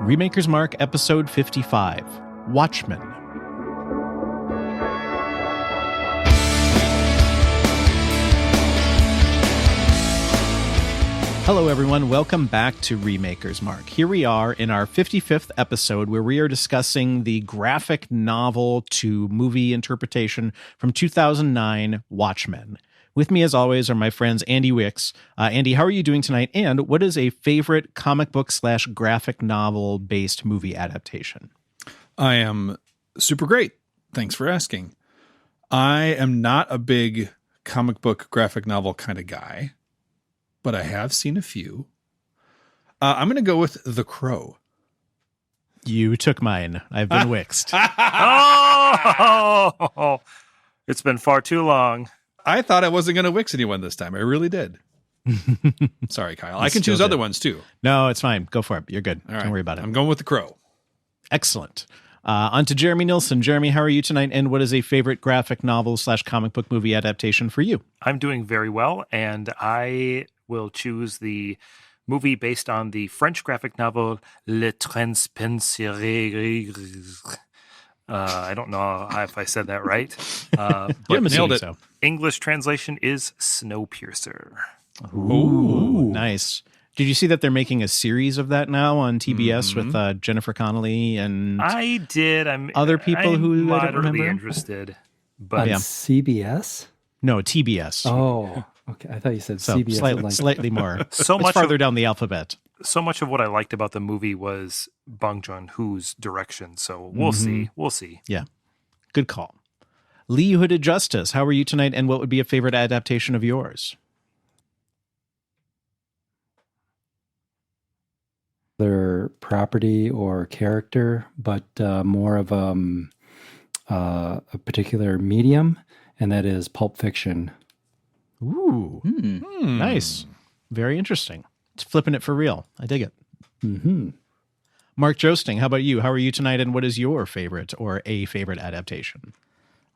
Remakers Mark, episode 55, Watchmen. Hello everyone, welcome back to Remakers Mark. Here we are in our 55th episode where we are discussing the graphic novel to movie interpretation from 2009, Watchmen. With me as always are my friends Andy Wicks. Andy, how are you doing tonight? And what is a favorite comic book / graphic novel based movie adaptation? I am super great. Thanks for asking. I am not a big comic book graphic novel kind of guy, but I have seen a few. I'm going to go with The Crow. You took mine. I've been Wixed. Oh, it's been far too long. I thought I wasn't going to Wix anyone this time. I really did. Sorry, Kyle. I can choose other ones too. No, it's fine. Go for it. You're good. All right. Don't worry about it. I'm going with The Crow. Excellent. On to Jeremy Nilsson. Jeremy, how are you tonight? And what is a favorite graphic novel / comic book movie adaptation for you? I'm doing very well, and I will choose the movie based on the French graphic novel Le Transpensier. I don't know if I said that right. But nailed it. So. English translation is Snowpiercer. Ooh, nice. Did you see that they're making a series of that now on TBS with Jennifer Connelly and I did. I'm other people who I don't remember. Interested, but CBS? No, TBS. Oh, okay. I thought you said so CBS. Slightly more. So much farther down the alphabet. So much of what I liked about the movie was Bong Joon-ho's direction. So we'll see. We'll see. Yeah. Good call. Lee Hooded Justice, how are you tonight? And what would be a favorite adaptation of yours? Their property or character, but more of a particular medium, and that is Pulp Fiction. Ooh. Nice. Very interesting. It's flipping it for real. I dig it. Mm-hmm. Mark Joesting, how about you? How are you tonight, and what is your favorite or a favorite adaptation?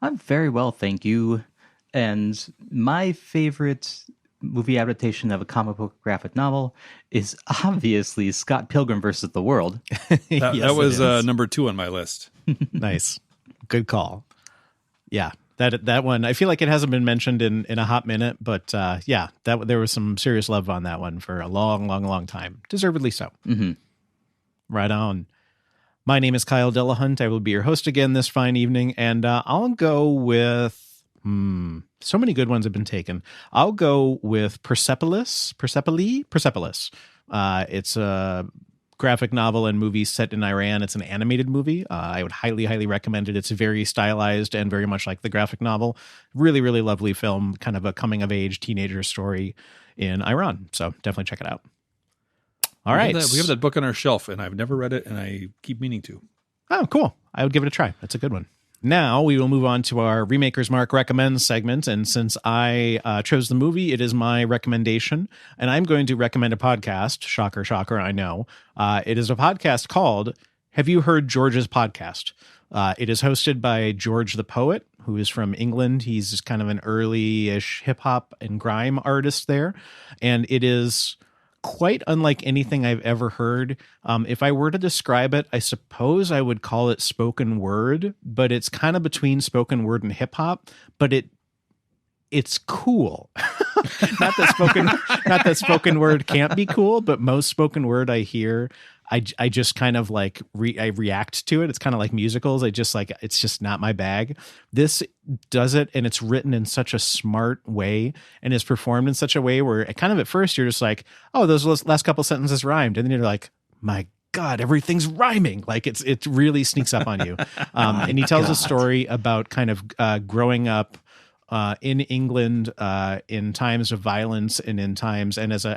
I'm very well, thank you. And my favorite movie adaptation of a comic book graphic novel is obviously Scott Pilgrim versus the World. That was number 2 on my list. Nice. Good call. Yeah. That one, I feel like it hasn't been mentioned in a hot minute, but there was some serious love on that one for a long time. Deservedly so. Mm-hmm. Right on. My name is Kyle Delahunt. I will be your host again this fine evening, and I'll go with so many good ones have been taken. I'll go with Persepolis. It's a graphic novel and movie set in Iran. It's an animated movie. I would highly recommend it. It's very stylized and very much like the graphic novel. Really lovely film, kind of a coming of age teenager story in Iran. So definitely check it out. All right. We have that book on our shelf, and I've never read it, and I keep meaning to. Oh, cool. I would give it a try. That's a good one. Now we will move on to our Remakers Mark Recommends segment. And since I chose the movie, it is my recommendation. And I'm going to recommend a podcast. Shocker, I know. It is a podcast called Have You Heard George's Podcast? It is hosted by George the Poet, who is from England. He's kind of an early-ish hip-hop and grime artist there. And it is quite unlike anything I've ever heard. If I were to describe it, I suppose I would call it spoken word, but it's kind of between spoken word and hip hop, but it's cool. Not that spoken word can't be cool, but most spoken word I hear, I just kind of like I react to it. It's kind of like musicals. It's just not my bag. This does it, and it's written in such a smart way and is performed in such a way where kind of at first you're just like, oh, those last couple sentences rhymed. And then you're like, my God, everything's rhyming. Like it really sneaks up on you. And he tells a story about kind of growing up in England in times of violence and as a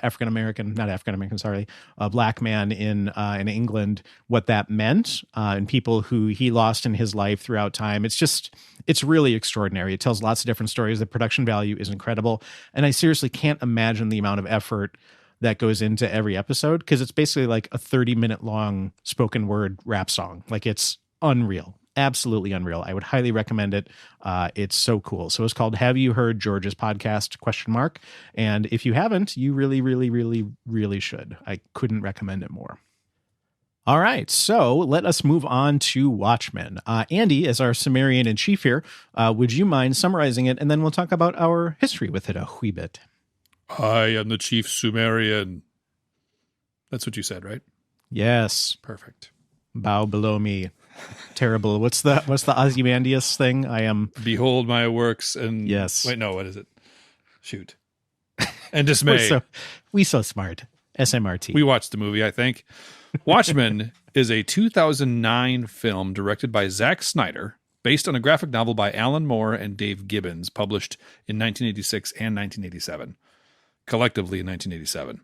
black man in England, what that meant and people who he lost in his life throughout time. It's really extraordinary. It tells lots of different stories. The production value is incredible. And I seriously can't imagine the amount of effort that goes into every episode, because it's basically like a 30-minute long spoken word rap song. Like it's unreal. Absolutely unreal. I would highly recommend it. It's so cool. So it's called Have You Heard George's Podcast? ? And if you haven't, you really should. I couldn't recommend it more. All right, so let us move on to Watchmen. Andy, as our Sumerian in chief here, would you mind summarizing it, and then we'll talk about our history with it a wee bit. I am the chief Sumerian. That's what you said, right? Yes. Perfect. Bow below me. Terrible. What's the Ozymandias thing? I am. Behold my works and Yes. Wait, no. What is it? Shoot. And dismay. We so smart. SMRT. We watched the movie, I think. Watchmen is a 2009 film directed by Zack Snyder, based on a graphic novel by Alan Moore and Dave Gibbons, published in 1986 and 1987, collectively in 1987.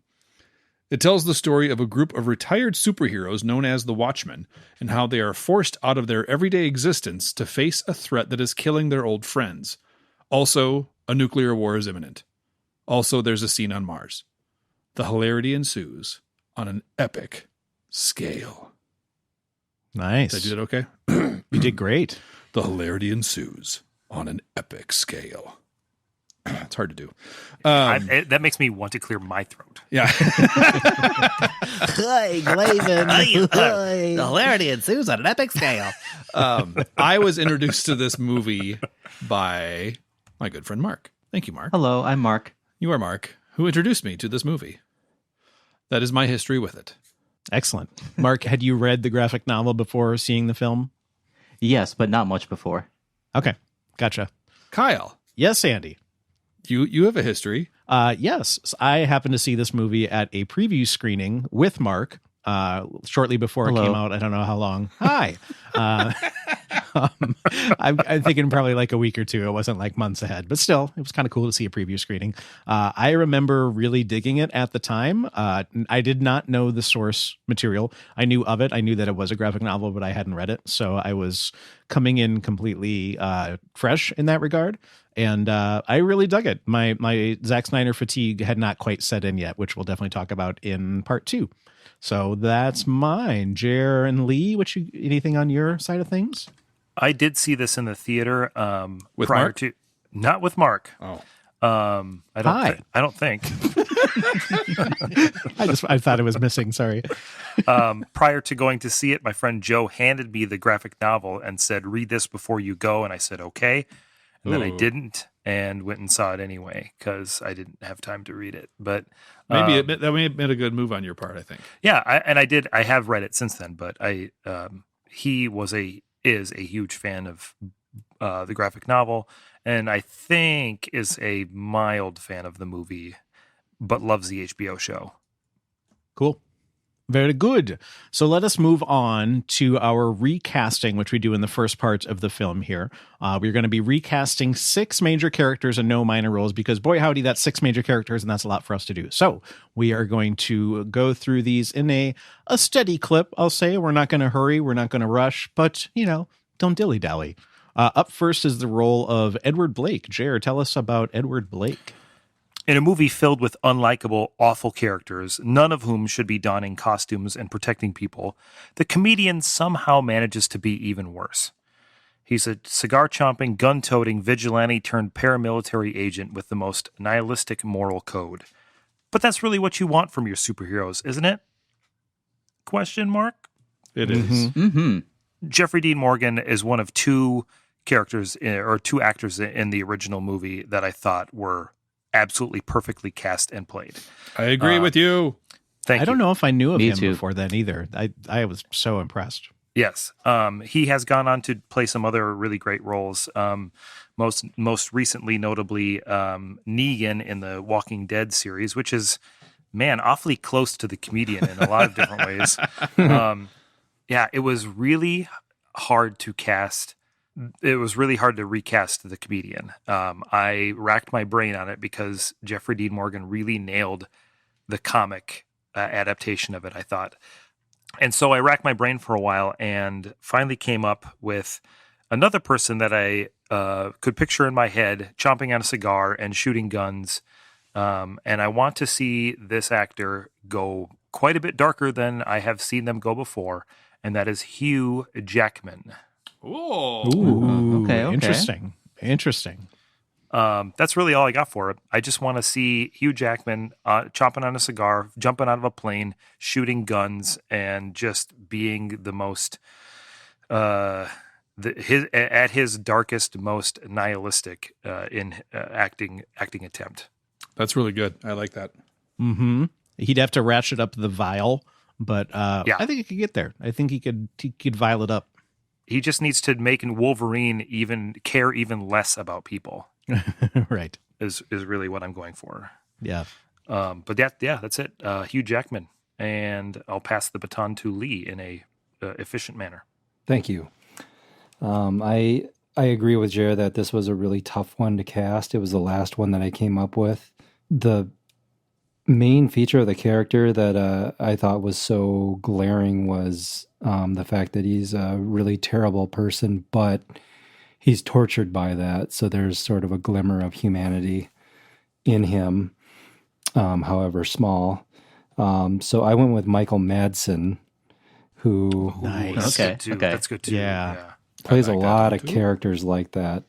It tells the story of a group of retired superheroes known as the Watchmen, and how they are forced out of their everyday existence to face a threat that is killing their old friends. Also, a nuclear war is imminent. Also, there's a scene on Mars. The hilarity ensues on an epic scale. Nice. Did I do that okay? You did great. The hilarity ensues on an epic scale. It's hard to do. That makes me want to clear my throat. Yeah. Hi, Glaven. The hilarity ensues on an epic scale. I was introduced to this movie by my good friend Mark. Thank you, Mark. Hello, I'm Mark. You are Mark, who introduced me to this movie. That is my history with it. Excellent. Mark, had you read the graphic novel before seeing the film? Yes, but not much before. Okay, gotcha. Kyle, Yes, Andy. you have a history. Yes, I happened to see this movie at a preview screening with Mark shortly before Hello. it came out. I don't know how long. Hi. I'm thinking probably like a week or two. It wasn't like months ahead, but still, it was kind of cool to see a preview screening. I remember really digging it at the time. I did not know the source material. I knew of it. I knew that it was a graphic novel, but I hadn't read it. So I was coming in completely fresh in that regard. And I really dug it. My Zack Snyder fatigue had not quite set in yet, which we'll definitely talk about in part 2. So that's mine. Jer and Lee, anything on your side of things? I did see this in the theater With prior Mark? to not with Mark. Oh. I don't think. I thought it was missing. Sorry. Prior to going to see it, my friend Joe handed me the graphic novel and said, "Read this before you go." And I said, "Okay." And then I didn't, and went and saw it anyway because I didn't have time to read it. But Maybe that may have been a good move on your part, I think. yeah, I did. I have read it since then, but he is a huge fan of the graphic novel, and I think is a mild fan of the movie, but loves the HBO show. Cool. Very good. So let us move on to our recasting, which we do in the first part of the film here. We're going to be recasting 6 major characters and no minor roles because, boy, howdy, that's 6 major characters, and that's a lot for us to do. So we are going to go through these in a steady clip, I'll say. We're not going to hurry. We're not going to rush, but, don't dilly-dally. Up first is the role of Edward Blake. Jer, tell us about Edward Blake. In a movie filled with unlikable, awful characters, none of whom should be donning costumes and protecting people, the comedian somehow manages to be even worse. He's a cigar-chomping, gun-toting vigilante-turned-paramilitary agent with the most nihilistic moral code. But that's really what you want from your superheroes, isn't it? Question mark? It is. Mm-hmm. Jeffrey Dean Morgan is one of 2 characters or 2 actors in the original movie that I thought were absolutely perfectly cast and played. I agree with you. Thank you. I don't know if I knew of Me him too. before then either. I was so impressed. Yes. He has gone on to play some other really great roles. Most recently, notably, Negan in the Walking Dead series, which is, man, awfully close to the comedian in a lot of different ways. Yeah, it was really hard to cast. It was really hard to recast the comedian. I racked my brain on it because Jeffrey Dean Morgan really nailed the comic adaptation of it, I thought. And so I racked my brain for a while and finally came up with another person that I could picture in my head chomping on a cigar and shooting guns. And I want to see this actor go quite a bit darker than I have seen them go before, and that is Hugh Jackman. Oh. Ooh, Okay. Interesting. That's really all I got for it. I just want to see Hugh Jackman chomping on a cigar, jumping out of a plane, shooting guns, and just being the most at his darkest, most nihilistic in acting attempt. That's really good. I like that. Mm-hmm. He'd have to ratchet up the vial, but I think he could get there. I think he could vial it up. He just needs to make Wolverine care even less about people. Right. Is really what I'm going for. Yeah. But that's it. Hugh Jackman, and I'll pass the baton to Lee in a efficient manner. Thank you. I agree with Jared that this was a really tough one to cast. It was the last one that I came up with. The main feature of the character that I thought was so glaring was the fact that he's a really terrible person, but he's tortured by that. So there's sort of a glimmer of humanity in him, however small. So I went with Michael Madsen, who nice. Okay. That's good too. Yeah. plays a lot of characters like that.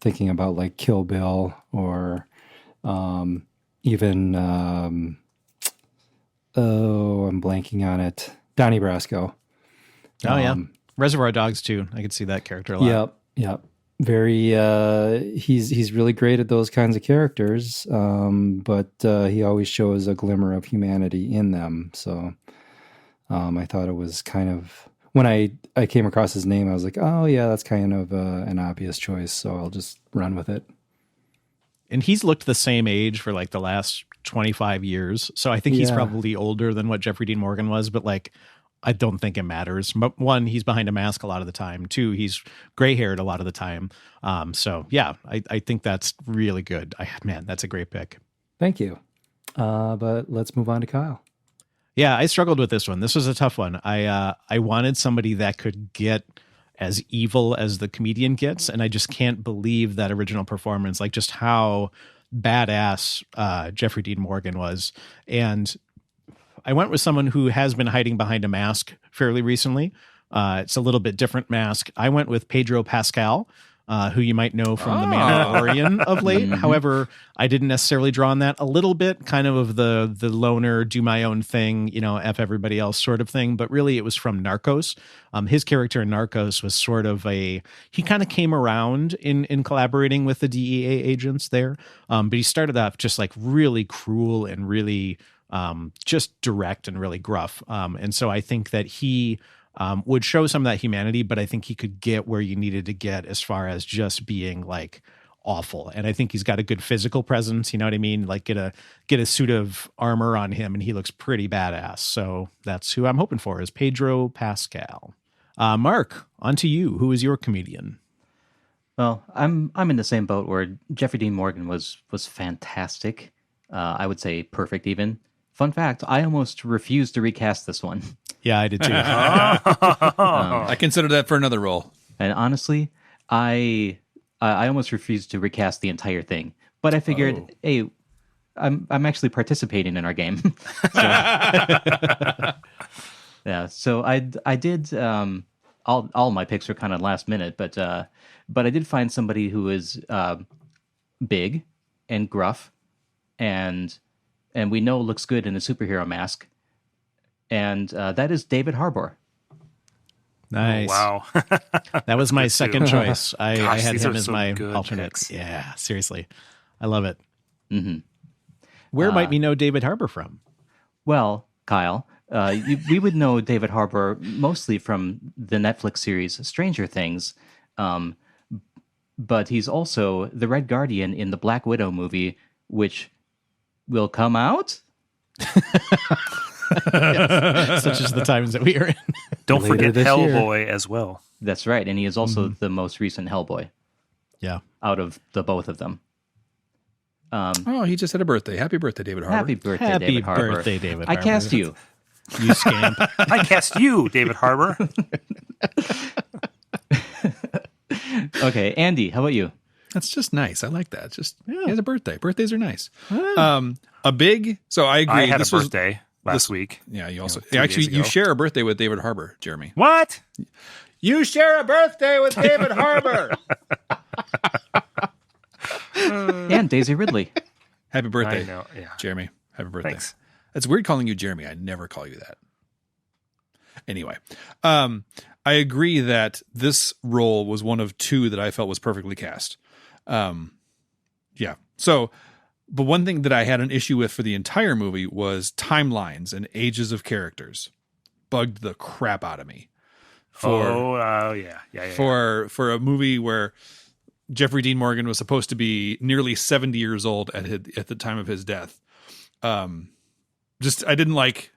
Thinking about like Kill Bill or even I'm blanking on it. Donnie Brasco. Oh yeah, Reservoir Dogs too. I could see that character a lot. Yep. Very. He's really great at those kinds of characters, but he always shows a glimmer of humanity in them. So I thought it was kind of, when I came across his name, I was like, oh yeah, that's kind of an obvious choice. So I'll just run with it. And he's looked the same age for like the last 25 years. So I think he's probably older than what Jeffrey Dean Morgan was, but like, I don't think it matters. But one, he's behind a mask a lot of the time. Two, he's gray haired a lot of the time. So yeah, I think that's really good. Man, that's a great pick. Thank you. But let's move on to Kyle. Yeah, I struggled with this one. This was a tough one. I wanted somebody that could get as evil as the comedian gets, and I just can't believe that original performance, like just how badass Jeffrey Dean Morgan was. And I went with someone who has been hiding behind a mask fairly recently. It's a little bit different mask. I went with Pedro Pascal, who you might know from The Mandalorian of late. However, I didn't necessarily draw on that. A little bit kind of the loner, do my own thing, you know, F everybody else sort of thing. But really it was from Narcos. His character in Narcos was sort of he kind of came around in collaborating with the DEA agents there. But he started off just like really cruel and really just direct and really gruff. And so I think that he would show some of that humanity, but I think he could get where you needed to get as far as just being like awful. And I think he's got a good physical presence. You know what I mean? Like get a suit of armor on him and he looks pretty badass. So that's who I'm hoping for, is Pedro Pascal. Mark, on to you. Who is your comedian? Well, I'm in the same boat where Jeffrey Dean Morgan was fantastic. I would say perfect even. Fun fact, I almost refused to recast this one. Yeah, I did too. I considered that for another role. And honestly, I almost refused to recast the entire thing. But I figured, hey, I'm actually participating in our game. So I did all my picks are kind of last minute, but I did find somebody who is big and gruff and we know looks good in a superhero mask. And that is David Harbour. Nice. Oh, wow. That was my second choice. I had these him are as some my good alternate. picks. Yeah, seriously. I love it. Mm-hmm. Where might we know David Harbour from? Well, Kyle, we would know David Harbour mostly from the Netflix series Stranger Things. But he's also the Red Guardian in the Black Widow movie, which will come out. Yes, such as the times that we are in. Don't Later forget this Hellboy as well. That's right. And he is also the most recent Hellboy Yeah. out of the both of them. Oh, he just had a birthday. Happy birthday, David Harbour. Happy birthday, Happy David Harbour. birthday, David I Harbour. cast you. You scamp. I cast you, David Harbour. Okay, Andy, how about you? That's just nice. I like that. Just Yeah. he has a birthday. Birthdays are nice. A big. So I agree. I had This a was- birthday last week. Yeah, you also 2 actually days you ago. share a birthday with David Harbour, Jeremy. What? You share a birthday with David Harbour. And Daisy Ridley. Happy birthday, I know. Yeah. Jeremy. Happy birthday. Thanks. It's weird calling you Jeremy. I never call you that. Anyway, I agree that this role was one of two that I felt was perfectly cast. Yeah. So, but one thing that I had an issue with for the entire movie was timelines and ages of characters. Bugged the crap out of me. Yeah. For a movie where Jeffrey Dean Morgan was supposed to be nearly 70 years old at the time of his death. I didn't like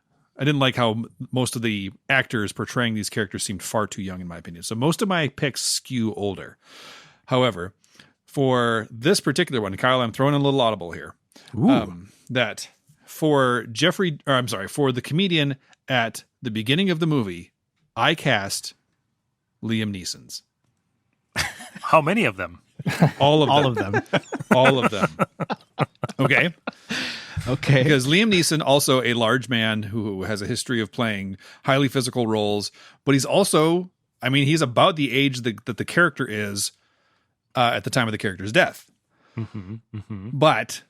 how most of the actors portraying these characters seemed far too young, in my opinion. So most of my picks skew older. However, for this particular one, Kyle, I'm throwing a little audible here. That for for the comedian at the beginning of the movie, I cast Liam Neeson's. How many of them? All of them. All of them. All of them. Okay. Okay. Because Liam Neeson, also a large man who has a history of playing highly physical roles, but he's also, he's about the age that the character is at the time of the character's death. But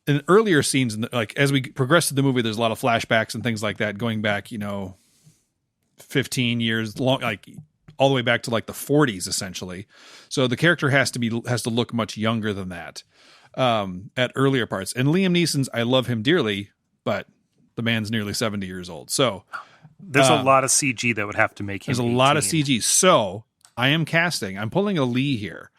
in earlier scenes, like as we progress through the movie, there's a lot of flashbacks and things like that going back, 15 years long, like all the way back to like the 40s, essentially. So the character has to look much younger than that at earlier parts. And Liam Neeson's, I love him dearly, but the man's nearly 70 years old. So there's a lot of CG that would have to make him. There's a lot of CG. So I'm pulling a Lee here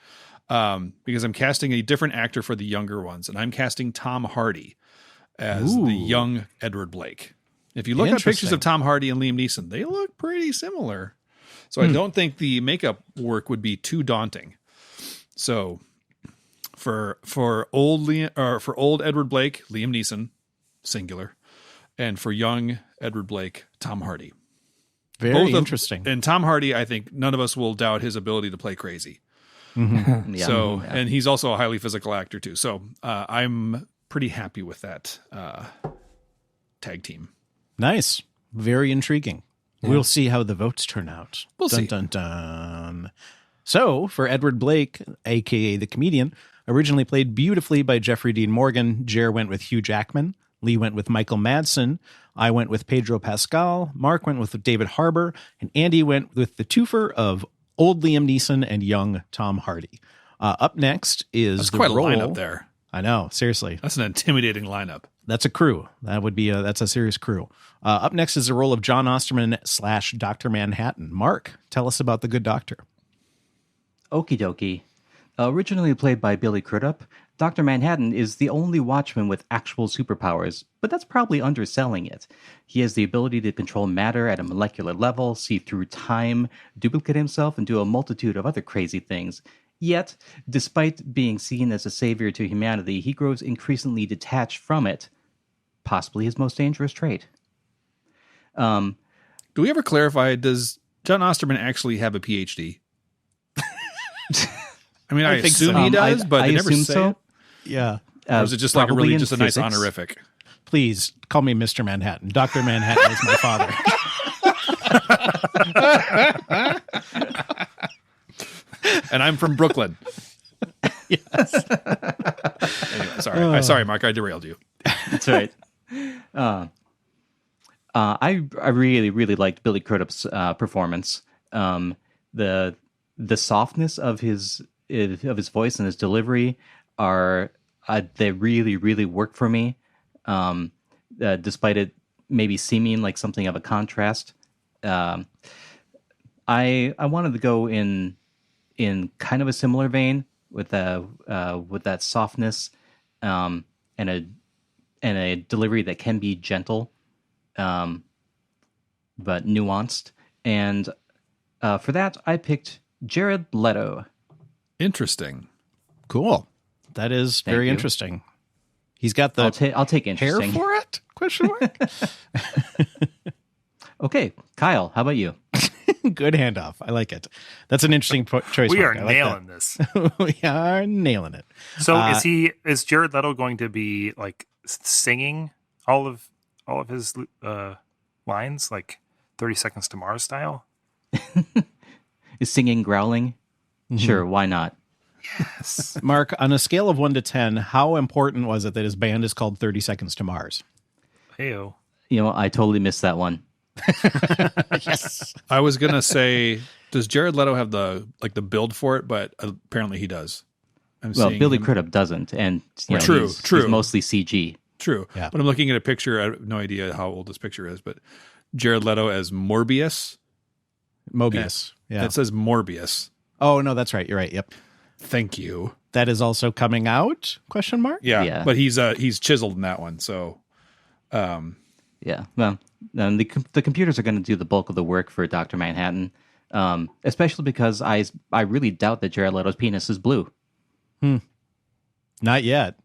because I'm casting a different actor for the younger ones, and I'm casting Tom Hardy as the young Edward Blake. If you look at pictures of Tom Hardy and Liam Neeson, they look pretty similar. So I don't think the makeup work would be too daunting. So for old Edward Blake, Liam Neeson, singular, and for young Edward Blake, Tom Hardy. Very interesting. And Tom Hardy, I think none of us will doubt his ability to play crazy. And he's also a highly physical actor too. So I'm pretty happy with that tag team. Nice. Very intriguing. Yeah. We'll see how the votes turn out. We'll see. Dun, dun. So for Edward Blake, a.k.a. the comedian, originally played beautifully by Jeffrey Dean Morgan, Jer went with Hugh Jackman, Lee went with Michael Madsen, I went with Pedro Pascal, Mark went with David Harbour, and Andy went with the twofer of old Liam Neeson and young Tom Hardy. Up next is That's the quite role. a lineup there. I know, seriously. That's an intimidating lineup. That's a crew. That's a serious crew. Up next is the role of John Osterman / Dr. Manhattan. Mark, tell us about the good doctor. Okie dokie. Originally played by Billy Crudup, Dr. Manhattan is the only Watchman with actual superpowers, but that's probably underselling it. He has the ability to control matter at a molecular level, see through time, duplicate himself, and do a multitude of other crazy things. Yet, despite being seen as a savior to humanity, he grows increasingly detached from it, possibly his most dangerous trait. Do we ever clarify, does John Osterman actually have a PhD? I assume he does, but they never say so. it. Yeah. Or is it just like a nice honorific? Please call me Mr. Manhattan. Dr. Manhattan is my father. And I'm from Brooklyn. Yes. Anyway, sorry, Mark. I derailed you. That's right. I really, really liked Billy Crudup's performance. The softness of his voice and his delivery they really, really work for me. Despite it maybe seeming like something of a contrast. I wanted to go in kind of a similar vein with that softness and a delivery that can be gentle but nuanced. And for that, I picked Jared Leto. Interesting. Cool. That is very interesting. He's got the I'll take interesting hair for it? Question mark. Okay, Kyle, how about you? Good handoff. I like it. That's an interesting choice. We are Mark. nailing this. We are nailing it. So is Jared Leto going to be like singing all of his lines, like 30 Seconds to Mars style? Is singing growling? Mm-hmm. Sure, why not? Yes. Mark, on a scale of 1 to 10, how important was it that his band is called 30 Seconds to Mars? Heyo. I totally missed that one. Yes. I was gonna say, does Jared Leto have the build for it? But apparently he does. Well, Billy Crudup doesn't, and True. he's mostly CG. True. Yeah. But I'm looking at a picture. I have no idea how old this picture is, but Jared Leto as Morbius. Mobius. Yeah. It says Morbius. Oh, no, that's right. You're right. Yep. Thank you. That is also coming out? Question mark? Yeah. But he's chiseled in that one. So, Yeah. Well, the computers are going to do the bulk of the work for Dr. Manhattan, especially because I really doubt that Jared Leto's penis is blue. Not yet.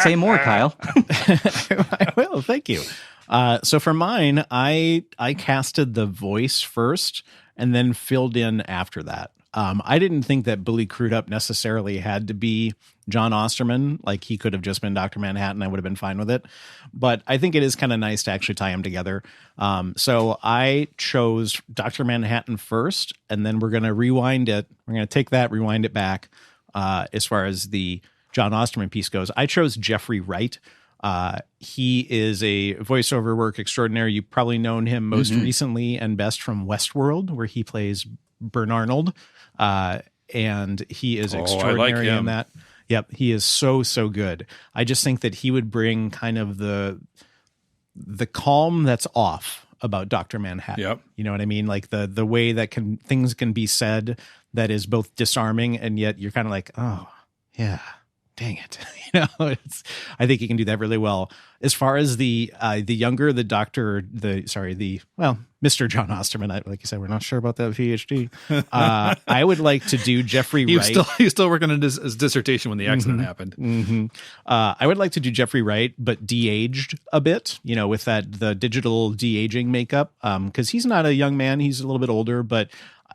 Say more, Kyle. I will. Thank you. So for mine, I casted the voice first and then filled in after that. I didn't think that Billy Crudup necessarily had to be John Osterman. Like, he could have just been Dr. Manhattan. I would have been fine with it. But I think it is kind of nice to actually tie them together. So I chose Dr. Manhattan first, and then we're going to rewind it. We're going to take that, rewind it back. As far as the John Osterman piece goes, I chose Jeffrey Wright. He is a voiceover work extraordinaire. You've probably known him most recently and best from Westworld, where he plays Bern Arnold. And he is extraordinary in that. Yep. He is so good. I just think that he would bring kind of the calm that's off about Dr. Manhattan. Yep. You know what I mean? Like the way that things can be said that is both disarming and yet you're kind of like, oh yeah, dang it. I think he can do that really well. As far as the younger, Mr. John Osterman, like you said, we're not sure about that PhD. I would like to do Jeffrey Wright. He's still working on his dissertation when the accident happened. I would like to do Jeffrey Wright, but de-aged a bit, with the digital de-aging makeup. Because he's not a young man. He's a little bit older, but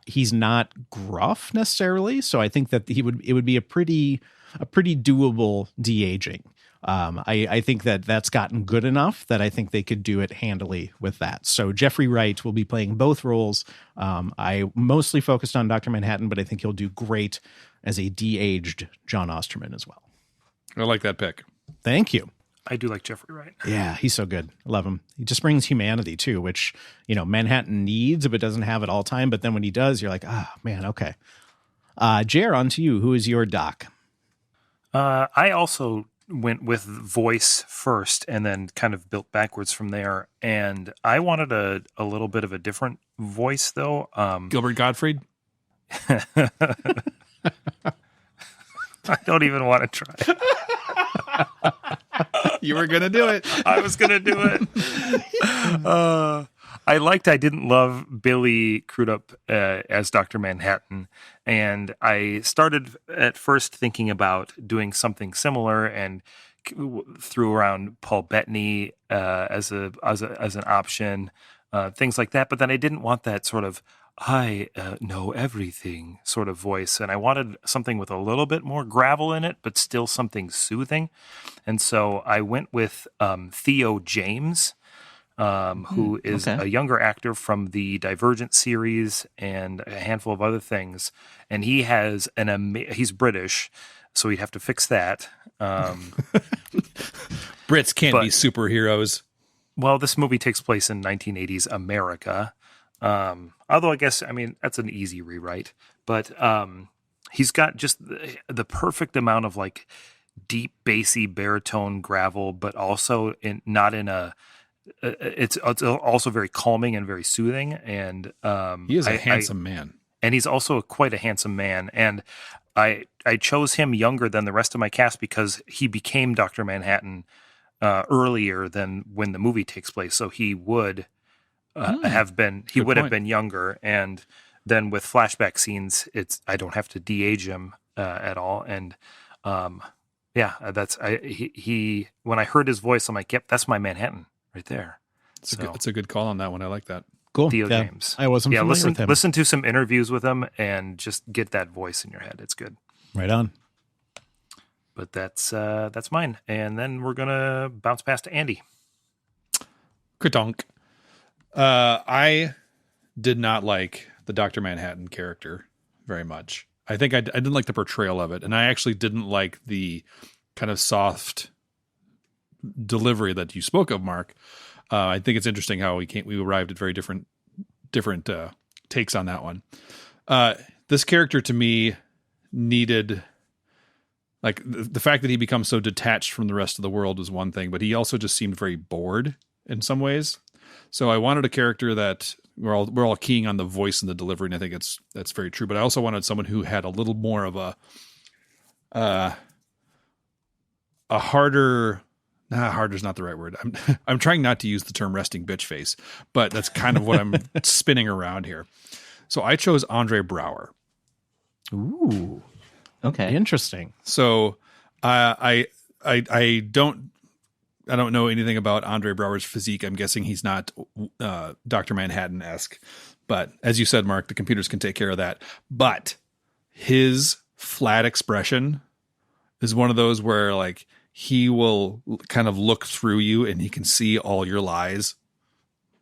he's not gruff necessarily. So I think that it would be a pretty doable de-aging. I think that's gotten good enough that I think they could do it handily with that. So Jeffrey Wright will be playing both roles. I mostly focused on Dr. Manhattan, but I think he'll do great as a de-aged John Osterman as well. I like that pick. Thank you. I do like Jeffrey Wright. Yeah, he's so good. I love him. He just brings humanity too, which, Manhattan needs, but doesn't have at all time. But then when he does, you're like, man, okay. Jer, on to you. Who is your doc? I also went with voice first and then kind of built backwards from there. And I wanted a little bit of a different voice, though. Gilbert Gottfried? I don't even want to try. You were going to do it. I was going to do it. I didn't love Billy Crudup as Dr. Manhattan. And I started at first thinking about doing something similar and threw around Paul Bettany as an option, things like that. But then I didn't want that sort of I know everything sort of voice. And I wanted something with a little bit more gravel in it, but still something soothing. And so I went with Theo James, who is a younger actor from the Divergent series and a handful of other things. And he has he's British, so we'd have to fix that. Brits can't be superheroes. Well, this movie takes place in 1980s America. Although I guess, that's an easy rewrite, but he's got just the perfect amount of like deep, bassy, baritone gravel, but also not in a. It's also very calming and very soothing, and he is a handsome man, and he's also quite a handsome man. And I chose him younger than the rest of my cast because he became Dr. Manhattan earlier than when the movie takes place, so he would. Have been younger, and then with flashback scenes, I don't have to de-age him at all. And he when I heard his voice, I'm like, yep, that's my Manhattan right there. It's a good call on that one. I like that. Cool. Theo James. I wasn't familiar with him. Listen to some interviews with him and just get that voice in your head. It's good. Right on. But that's mine, and then we're gonna bounce past to Andy. Katonk. I did not like the Dr. Manhattan character very much. I think I didn't like the portrayal of it, and I actually didn't like the kind of soft delivery that you spoke of, Mark. I think it's interesting how we arrived at very different takes on that one. This character to me needed, like, the fact that he becomes so detached from the rest of the world was one thing, but he also just seemed very bored in some ways. So I wanted a character that we're all keying on the voice and the delivery, and I think that's very true. But I also wanted someone who had a little more of a harder. Harder is not the right word. I'm trying not to use the term resting bitch face, but that's kind of what I'm spinning around here. So I chose Andre Braugher. Ooh, Okay. interesting. So I don't know anything about Andre Braugher's physique. I'm guessing he's not Dr. Manhattan-esque, but as you said, Mark, the computers can take care of that. But his flat expression is one of those where, like, he will kind of look through you and he can see all your lies,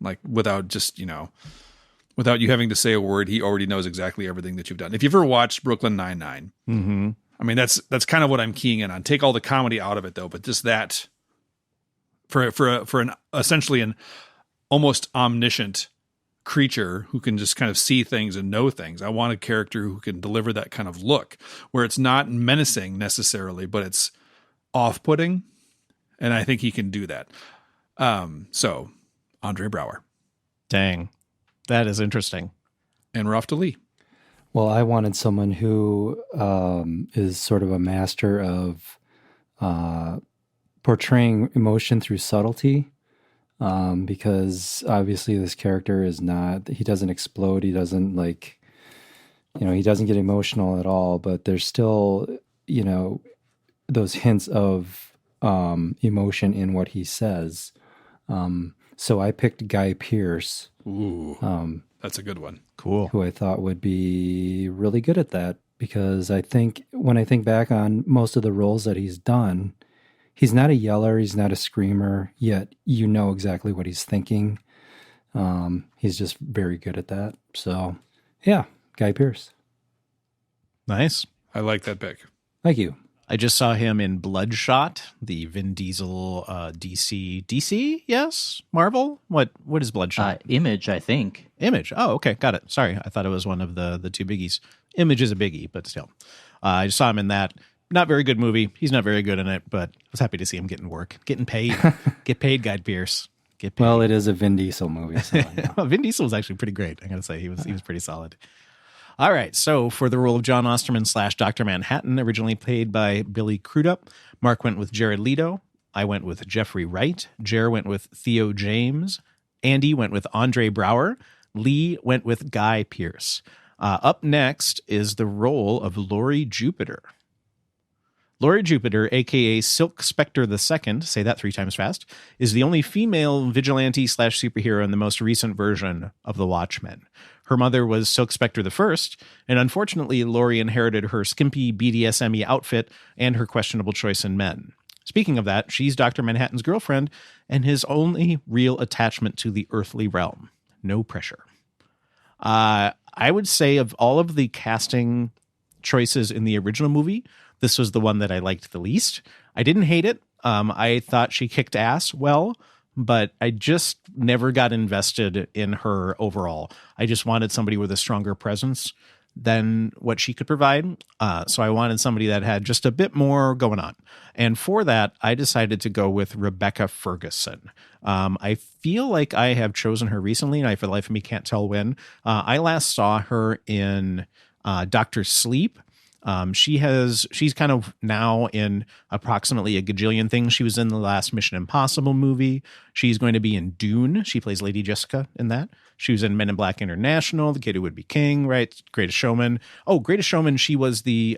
like, without you having to say a word. He already knows exactly everything that you've done. If you've ever watched Brooklyn Nine-Nine, I mean, that's kind of what I'm keying in on. Take all the comedy out of it, though, but just that for an essentially an almost omniscient creature who can just kind of see things and know things. I want a character who can deliver that kind of look where it's not menacing necessarily, but it's off-putting, and I think he can do that. So Andre Braugher. Dang, that is interesting. And we're off to Lee. Well, I wanted someone who is sort of a master of portraying emotion through subtlety, because obviously this character he doesn't explode. He doesn't he doesn't get emotional at all, but there's still, those hints of emotion in what he says. So I picked Guy Pearce. Ooh, that's a good one. Cool. Who I thought would be really good at that, because I think when I think back on most of the roles that he's done, he's not a yeller, he's not a screamer, yet you know exactly what he's thinking. He's just very good at that. So, yeah, Guy Pearce. Nice. I like that pick. Thank you. I just saw him in Bloodshot, the Vin Diesel DC. Yes, Marvel. What is Bloodshot? Image, I think. Image. Oh, okay, got it. Sorry, I thought it was one of the two biggies. Image is a biggie, but still, I just saw him in that. Not very good movie. He's not very good in it, but I was happy to see him getting paid. Get paid, Guy Pearce. Get paid. Well, it is a Vin Diesel movie. So, yeah. Vin Diesel was actually pretty great. I gotta say, he was pretty solid. All right, so for the role of John Osterman / Dr. Manhattan, originally played by Billy Crudup, Mark went with Jared Leto. I went with Jeffrey Wright. Jer went with Theo James. Andy went with Andre Braugher. Lee went with Guy Pearce. Up next is the role of Laurie Jupiter. Laurie Jupiter, a.k.a. Silk Spectre II, say that 3 times fast, is the only female vigilante / superhero in the most recent version of the Watchmen. Her mother was Silk Spectre I, and unfortunately, Laurie inherited her skimpy BDSM-y outfit and her questionable choice in men. Speaking of that, she's Dr. Manhattan's girlfriend and his only real attachment to the earthly realm. No pressure. I would say of all of the casting choices in the original movie, this was the one that I liked the least. I didn't hate it. I thought she kicked ass well, but I just never got invested in her overall. I just wanted somebody with a stronger presence than what she could provide. So I wanted somebody that had just a bit more going on. And for that, I decided to go with Rebecca Ferguson. I feel like I have chosen her recently, and I, for the life of me, can't tell when. I last saw her in Dr. Sleep. She's kind of now in approximately a gajillion things. She was in the last Mission Impossible movie. She's going to be in Dune. She plays Lady Jessica in that. She was in Men in Black International, The Kid Who Would Be King, right? Greatest Showman. Oh, Greatest Showman. She was the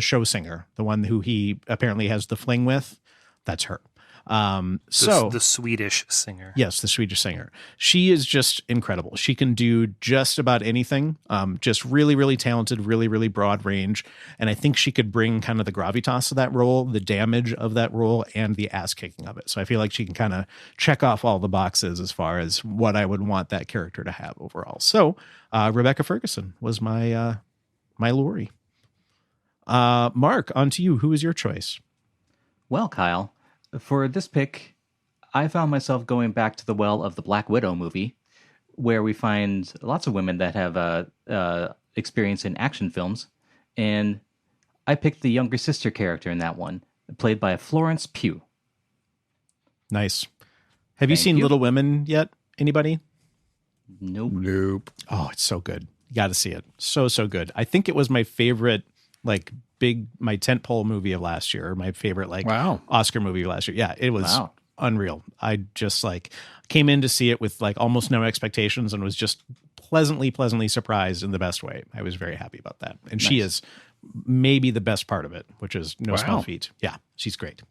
show singer, the one who he apparently has the fling with. That's her. The Swedish singer. Yes, the Swedish singer. She is just incredible. She can do just about anything. Just really, really talented, really, really broad range. And I think she could bring kind of the gravitas of that role, the damage of that role, and the ass kicking of it. So I feel like she can kind of check off all the boxes as far as what I would want that character to have overall. So Rebecca Ferguson was my my Lori. Mark, on to you. Who is your choice? Well, Kyle, for this pick, I found myself going back to the well of the Black Widow movie, where we find lots of women that have experience in action films, and I picked the younger sister character in that one, played by Florence Pugh. Nice. Have you seen you. Little Women yet? Anybody? Nope. Oh, it's so good. You got to see it. So good. I think it was my favorite, like my tentpole movie of last year, or my favorite Oscar movie of last year. Yeah, it was unreal. I just came in to see it with almost no expectations and was just pleasantly surprised in the best way. I was very happy about that. And she is maybe the best part of it, which is no small feat. Yeah, she's great.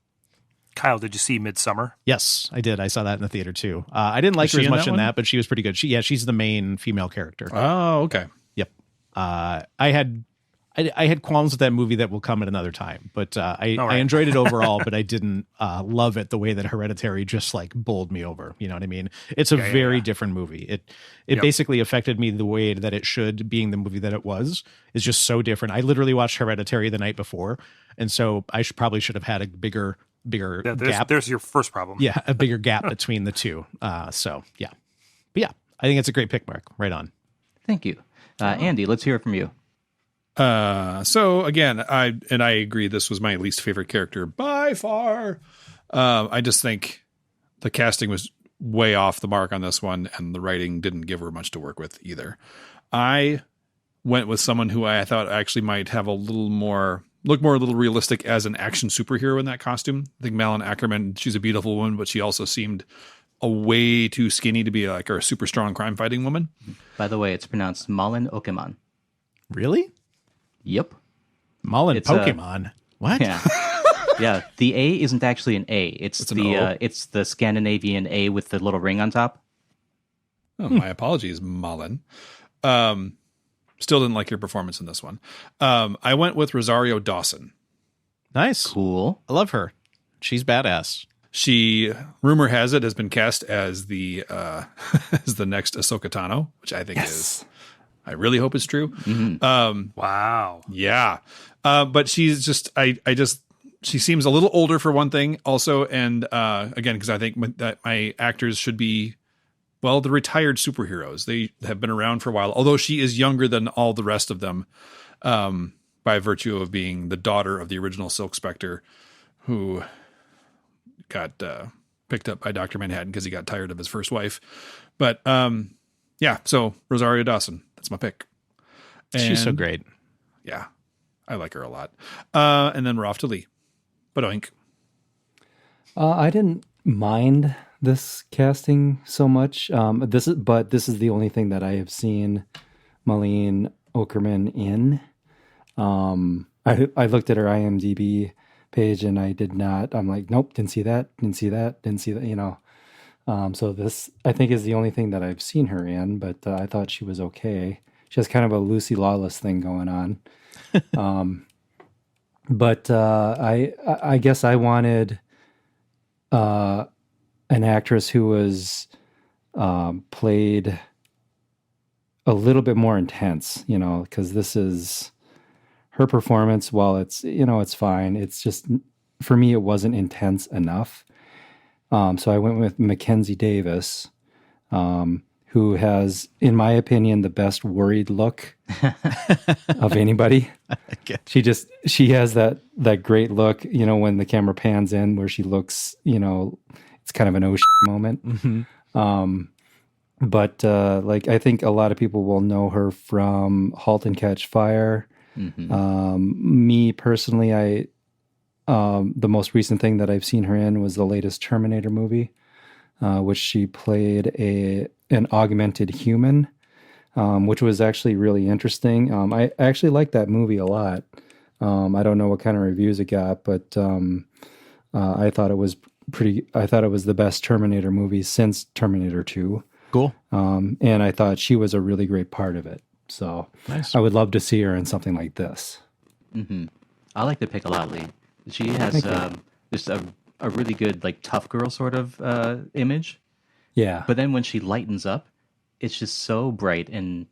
Kyle, did you see Midsummer? Yes, I did. I saw that in the theater too. I didn't like her as much in that, but she was pretty good. She's the main female character. Oh, okay. Yep. I had qualms with that movie that will come at another time, but I enjoyed it overall, but I didn't love it the way that Hereditary just bowled me over. You know what I mean? It's a very different movie. It basically affected me the way that it should, being the movie that it was. Is just so different. I literally watched Hereditary the night before, and so I probably should have had a bigger gap. There's your first problem. Yeah, a bigger gap between the two. So yeah, but yeah, I think it's a great pick, Mark. Right on. Thank you, Andy. Let's hear it from you. So again, I agree. This was my least favorite character by far. I just think the casting was way off the mark on this one, and the writing didn't give her much to work with either. I went with someone who I thought actually might have a little realistic as an action superhero in that costume. I think Malin Ackerman, she's a beautiful woman, but she also seemed a way too skinny to be a super strong crime fighting woman. By the way, it's pronounced Malin Okeman. Really? Yep. Malin Pokemon. What? Yeah. Yeah. The A isn't actually an A. It's the Scandinavian A with the little ring on top. Oh, my apologies, Malin. Still didn't like your performance in this one. I went with Rosario Dawson. Nice. Cool. I love her. She's badass. She, rumor has it, has been cast as the as the next Ahsoka Tano, which I think is, I really hope it's true. Mm-hmm. Wow. Yeah. But she's just, she seems a little older for one thing also. And again, because I think that my actors should be, well, the retired superheroes. They have been around for a while, although she is younger than all the rest of them by virtue of being the daughter of the original Silk Spectre, who got picked up by Dr. Manhattan because he got tired of his first wife. But yeah, so Rosario Dawson, that's my pick. And she's so great. Yeah, I like her a lot. And then we're off to Lee. Badoink. I didn't mind this casting so much. This is the only thing that I have seen Malin Okerman in. I looked at her IMDb page and I did not. I'm like, nope, didn't see that. You know. So this I think is the only thing that I've seen her in. But I thought she was okay. She has kind of a Lucy Lawless thing going on. But I guess I wanted an actress who was played a little bit more intense, you know, because this is her performance. While it's, you know, it's fine. It's just, for me, it wasn't intense enough. So I went with Mackenzie Davis, who has, in my opinion, the best worried look of anybody. She has that great look, you know, when the camera pans in where she looks, you know, it's kind of an oh shit moment. Mm-hmm. But I think a lot of people will know her from *Halt and Catch Fire*. Mm-hmm. Me personally, the most recent thing that I've seen her in was the latest Terminator movie, which she played an augmented human, which was actually really interesting. I actually liked that movie a lot. I don't know what kind of reviews it got, but I thought it was the best Terminator movie since Terminator 2. Cool. And I thought she was a really great part of it. So nice. I would love to see her in something like this. Mm-hmm. I like the pick a lot, Lee. She has just a really good, like, tough girl sort of image. Yeah. But then when she lightens up, it's just so bright and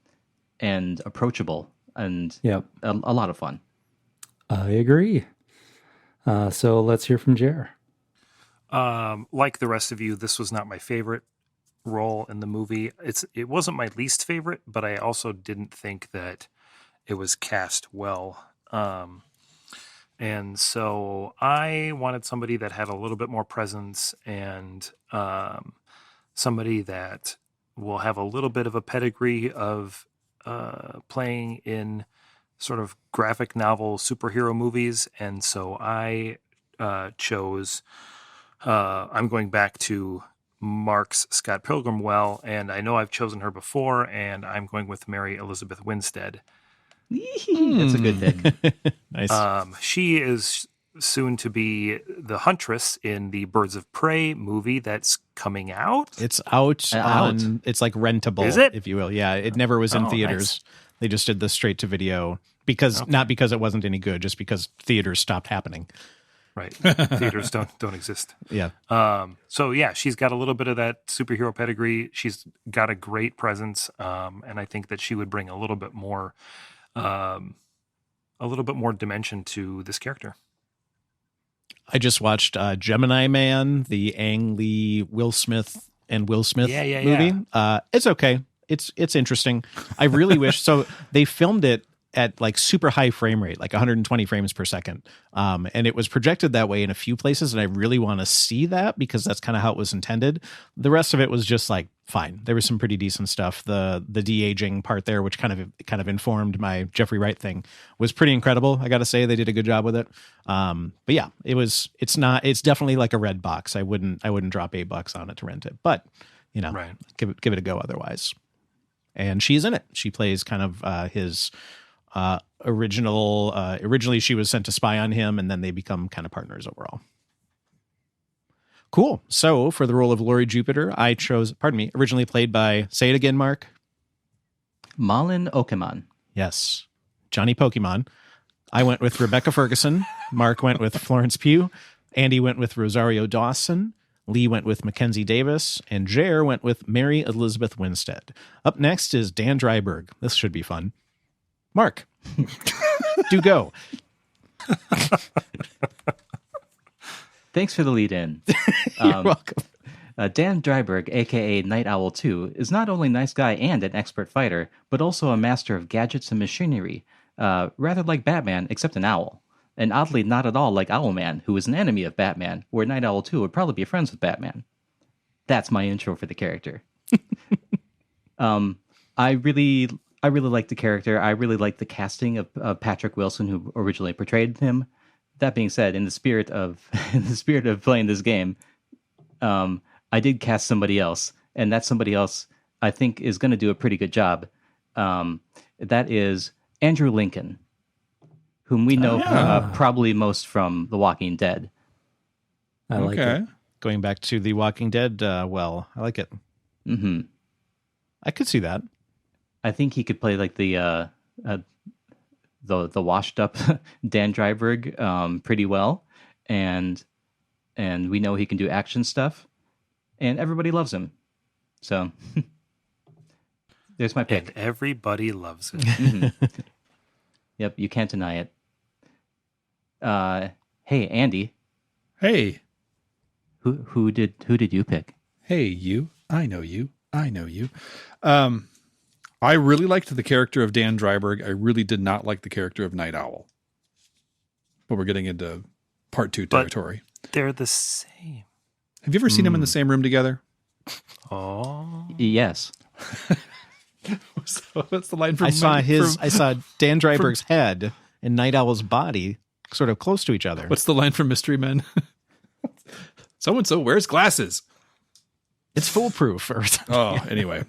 approachable. and Yep. a lot of fun. I agree. So let's hear from Jer. Like the rest of you, this was not my favorite role in the movie. It wasn't my least favorite, but I also didn't think that it was cast well. And so I wanted somebody that had a little bit more presence and somebody that will have a little bit of a pedigree of playing in sort of graphic novel superhero movies. And so I chose, I'm going back to Mark's Scott Pilgrim well, and I know I've chosen her before, and I'm going with Mary Elizabeth Winstead. That's a good pick. Nice. She is soon to be the Huntress in the Birds of Prey movie that's coming out. It's out on. It's like rentable, Is it? if you will. Yeah, it never was in Oh, theaters. nice. They just did this straight to video because not because it wasn't any good, just because theaters stopped happening. Right. Theaters don't exist. Yeah. So yeah, she's got a little bit of that superhero pedigree. She's got a great presence. And I think that she would bring a little bit more dimension to this character. I just watched Gemini Man, the Ang Lee, Will Smith movie. Yeah. It's okay. It's interesting. I really wish so. They filmed it at like super high frame rate, like 120 frames per second. And it was projected that way in a few places. And I really want to see that because that's kind of how it was intended. The rest of it was just like fine. There was some pretty decent stuff. The de-aging part there, which kind of informed my Jeffrey Wright thing, was pretty incredible. I got to say they did a good job with it. But yeah, it's definitely like a red box. I wouldn't drop $8 on it to rent it, but Right. give it a go otherwise. And she's in it. She plays kind of his originally she was sent to spy on him, and then they become kind of partners overall. Cool. So for the role of Laurie Jupiter, I chose, originally played by, say it again, Mark. Malin Okeman. Yes. Johnny Pokemon. I went with Rebecca Ferguson. Mark went with Florence Pugh. Andy went with Rosario Dawson. Lee went with Mackenzie Davis. And Jer went with Mary Elizabeth Winstead. Up next is Dan Dryberg. This should be fun. Mark, do go. Thanks for the lead in. You're welcome. Dan Dryberg, a.k.a. Nite Owl 2, is not only a nice guy and an expert fighter, but also a master of gadgets and machinery, rather like Batman, except an owl. And oddly not at all like Owlman, who is an enemy of Batman, where Nite Owl 2 would probably be friends with Batman. That's my intro for the character. I really like the character. I really like the casting of Patrick Wilson, who originally portrayed him. That being said, in the spirit of playing this game, I did cast somebody else, and that somebody else I think is going to do a pretty good job. That is Andrew Lincoln, whom we know probably most from The Walking Dead. I like it. Going back to The Walking Dead, I like it. Mm-hmm. I could see that. I think he could play like the washed up Dan Dryberg pretty well, and we know he can do action stuff, and everybody loves him. So there's my pick. And everybody loves it. Mm-hmm. Yep, you can't deny it. Hey Andy. Hey. Who did you pick? Hey, you. I know you. I really liked the character of Dan Dryberg. I really did not like the character of Nite Owl. But we're getting into part 2 territory. They're the same. Have you ever seen them in the same room together? Oh. Yes. So that's the line from I saw Dan Dryberg's head and Nite Owl's body sort of close to each other. What's the line from Mystery Men? So-and-so wears glasses. It's foolproof. Anyway.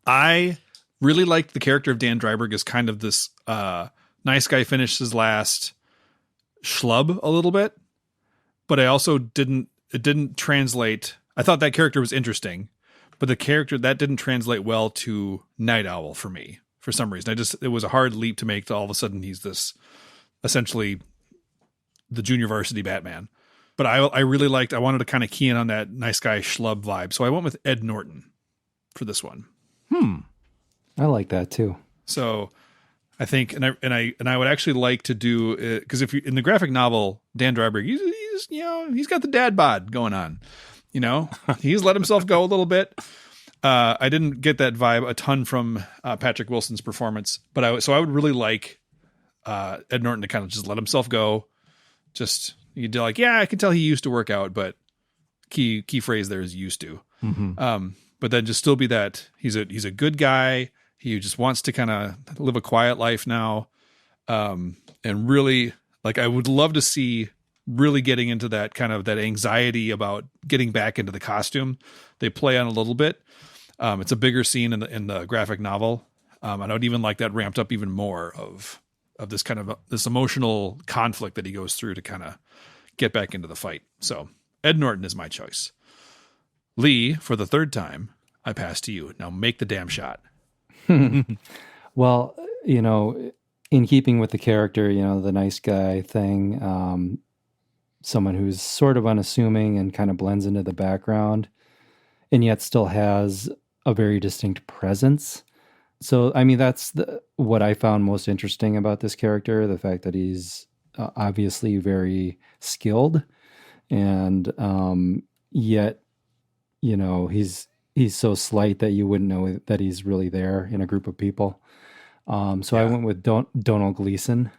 I really liked the character of Dan Dryberg as kind of this nice guy finishes last schlub a little bit, but I also it didn't translate. I thought that character was interesting, but the character that didn't translate well to Nite Owl for me for some reason. It was a hard leap to make to all of a sudden he's this essentially the junior varsity Batman. But I really liked, I wanted to kind of key in on that nice guy schlub vibe. So I went with Ed Norton for this one. I like that too. So I think, and I would actually like to do, because if you in the graphic novel, Dan Dryberg, he's got the dad bod going on, he's let himself go a little bit. I didn't get that vibe a ton from Patrick Wilson's performance, but I would really like Ed Norton to kind of just let himself go. Just you'd be like, yeah, I can tell he used to work out, but key phrase there is used to. Mm-hmm. But then just still be that he's a good guy. He just wants to kind of live a quiet life now. And really, like, I would love to see really getting into that kind of that anxiety about getting back into the costume. They play on a little bit. It's a bigger scene in the graphic novel. And I would even like that ramped up even more of this kind of this emotional conflict that he goes through to kind of get back into the fight. So Ed Norton is my choice. Lee, for the third time, I pass to you. Now make the damn shot. Well, in keeping with the character, the nice guy thing, someone who's sort of unassuming and kind of blends into the background and yet still has a very distinct presence. So, I mean, that's what I found most interesting about this character, the fact that he's obviously very skilled and yet, he's so slight that you wouldn't know that he's really there in a group of people. So I went with Donald Gleason.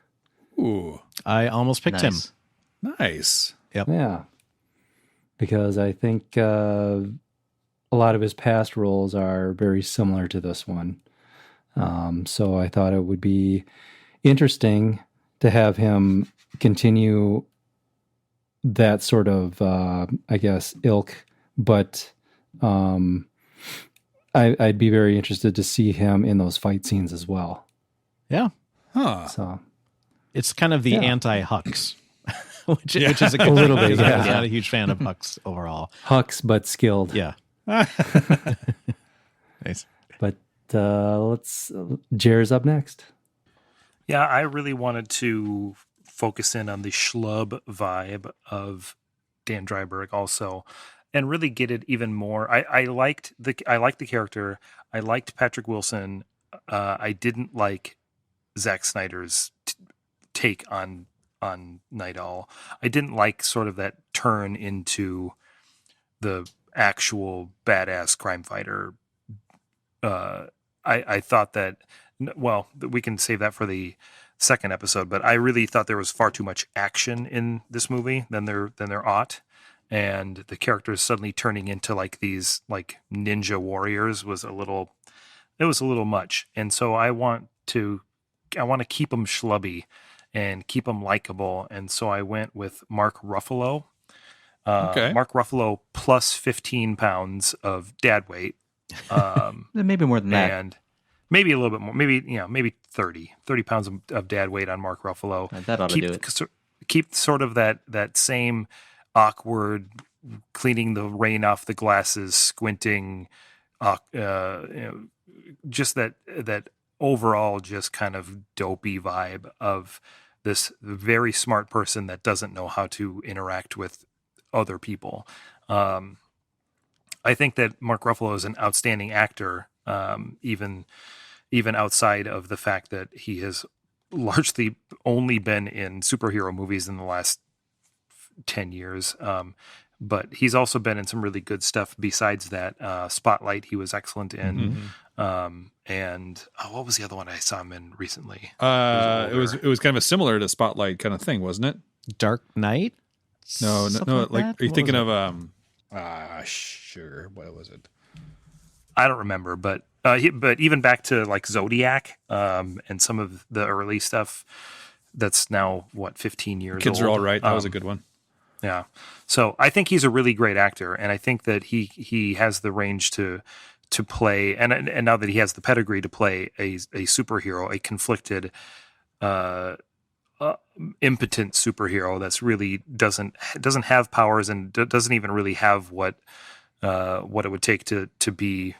Ooh, I almost picked him. Nice. Yep. Yeah. Because I think a lot of his past roles are very similar to this one. So I thought it would be interesting to have him continue that sort of, ilk, but I'd be very interested to see him in those fight scenes as well. Yeah. Huh. So it's kind of the anti-Hux, which is a good a little thing, bit. 'cause Yeah. I'm not a huge fan of Hux overall. Hux, but skilled. Yeah. Nice. But Jer's up next. Yeah, I really wanted to focus in on the schlub vibe of Dan Dryberg also, and really get it even more. I liked the character. I liked Patrick Wilson. I didn't like Zack Snyder's take on Nite Owl. I didn't like sort of that turn into the actual badass crime fighter. I thought that, well, we can save that for the second episode, but I really thought there was far too much action in this movie than there ought. And the characters suddenly turning into like these like ninja warriors was a little much. And so I want to keep them schlubby and keep them likable. And so I went with Mark Ruffalo. Okay. Mark Ruffalo plus 15 pounds of dad weight. Maybe more than that. And maybe a little bit more, maybe 30 pounds of dad weight on Mark Ruffalo. That ought to do it. Keep sort of that same awkward, cleaning the rain off the glasses, squinting, just that overall just kind of dopey vibe of this very smart person that doesn't know how to interact with other people. I think that Mark Ruffalo is an outstanding actor, even outside of the fact that he has largely only been in superhero movies in the last 10 years. But he's also been in some really good stuff besides that. Spotlight, he was excellent in. Mm-hmm. And what was the other one I saw him in recently? It was kind of a similar to Spotlight kind of thing, wasn't it? Dark Knight? No. Something Like, that? are you What thinking was of sure. What was it? I don't remember, but even back to like Zodiac, and some of the early stuff that's now 15 years Kids old. Are All Right. That was a good one. Yeah. So I think he's a really great actor, and I think that he has the range to play, and now that he has the pedigree to play a superhero, a conflicted, impotent superhero that's really doesn't have powers and doesn't even really have what it would take to be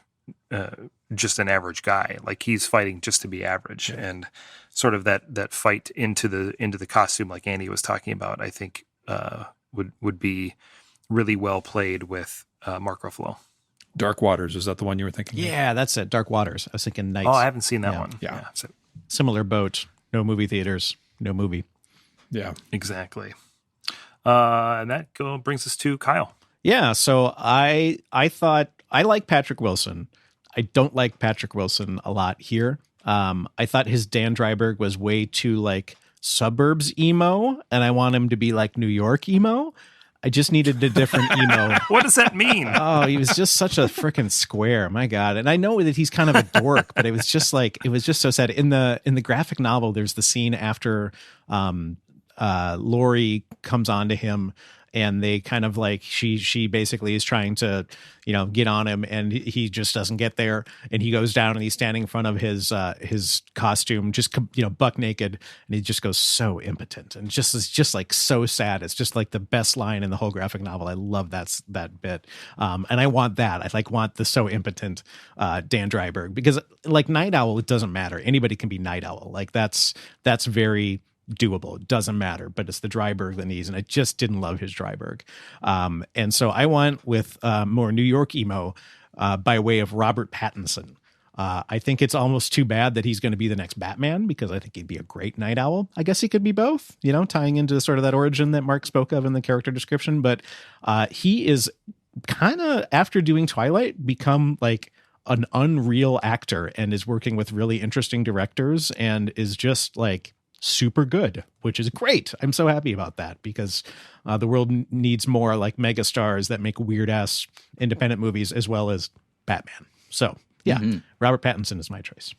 just an average guy. Like he's fighting just to be average, and sort of that fight into the costume, like Andy was talking about. I think would be really well played with Mark Ruffalo. Dark Waters, is that the one you were thinking? Yeah, that's it. Dark Waters. I was thinking Night. Oh, I haven't seen that Yeah. one. Yeah. So Similar boat. No movie theaters. No movie. Yeah. Exactly. And that brings us to Kyle. Yeah, so I thought I like Patrick Wilson. I don't like Patrick Wilson a lot here. I thought his Dan Dryberg was way too like suburbs emo, and I want him to be like New York emo. I just needed a different emo. What does that mean? Oh, he was just such a freaking square. My God. And I know that he's kind of a dork, but it was just so sad. In the graphic novel, there's the scene after Lori comes on to him, and they kind of like she basically is trying to, get on him, and he just doesn't get there, and he goes down and he's standing in front of his costume, just buck naked, and he just goes so impotent, and it's just like so sad. It's just like the best line in the whole graphic novel. I love that bit, and I want that. I want the so impotent Dan Dryberg, because like Nite Owl, it doesn't matter. Anybody can be Nite Owl. Like that's very doable. It doesn't matter, but it's the Dryberg that needs, and I just didn't love his Dryberg. And so I went with more New York emo by way of Robert Pattinson. I think it's almost too bad that he's going to be the next Batman, because I think he'd be a great Nite Owl. I guess he could be both, tying into sort of that origin that Mark spoke of in the character description. But he is kind of, after doing Twilight, become like an unreal actor, and is working with really interesting directors, and is just like super good, which is great. I'm so happy about that, because the world needs more like megastars that make weird ass independent movies as well as Batman. So yeah, Robert Pattinson is my choice.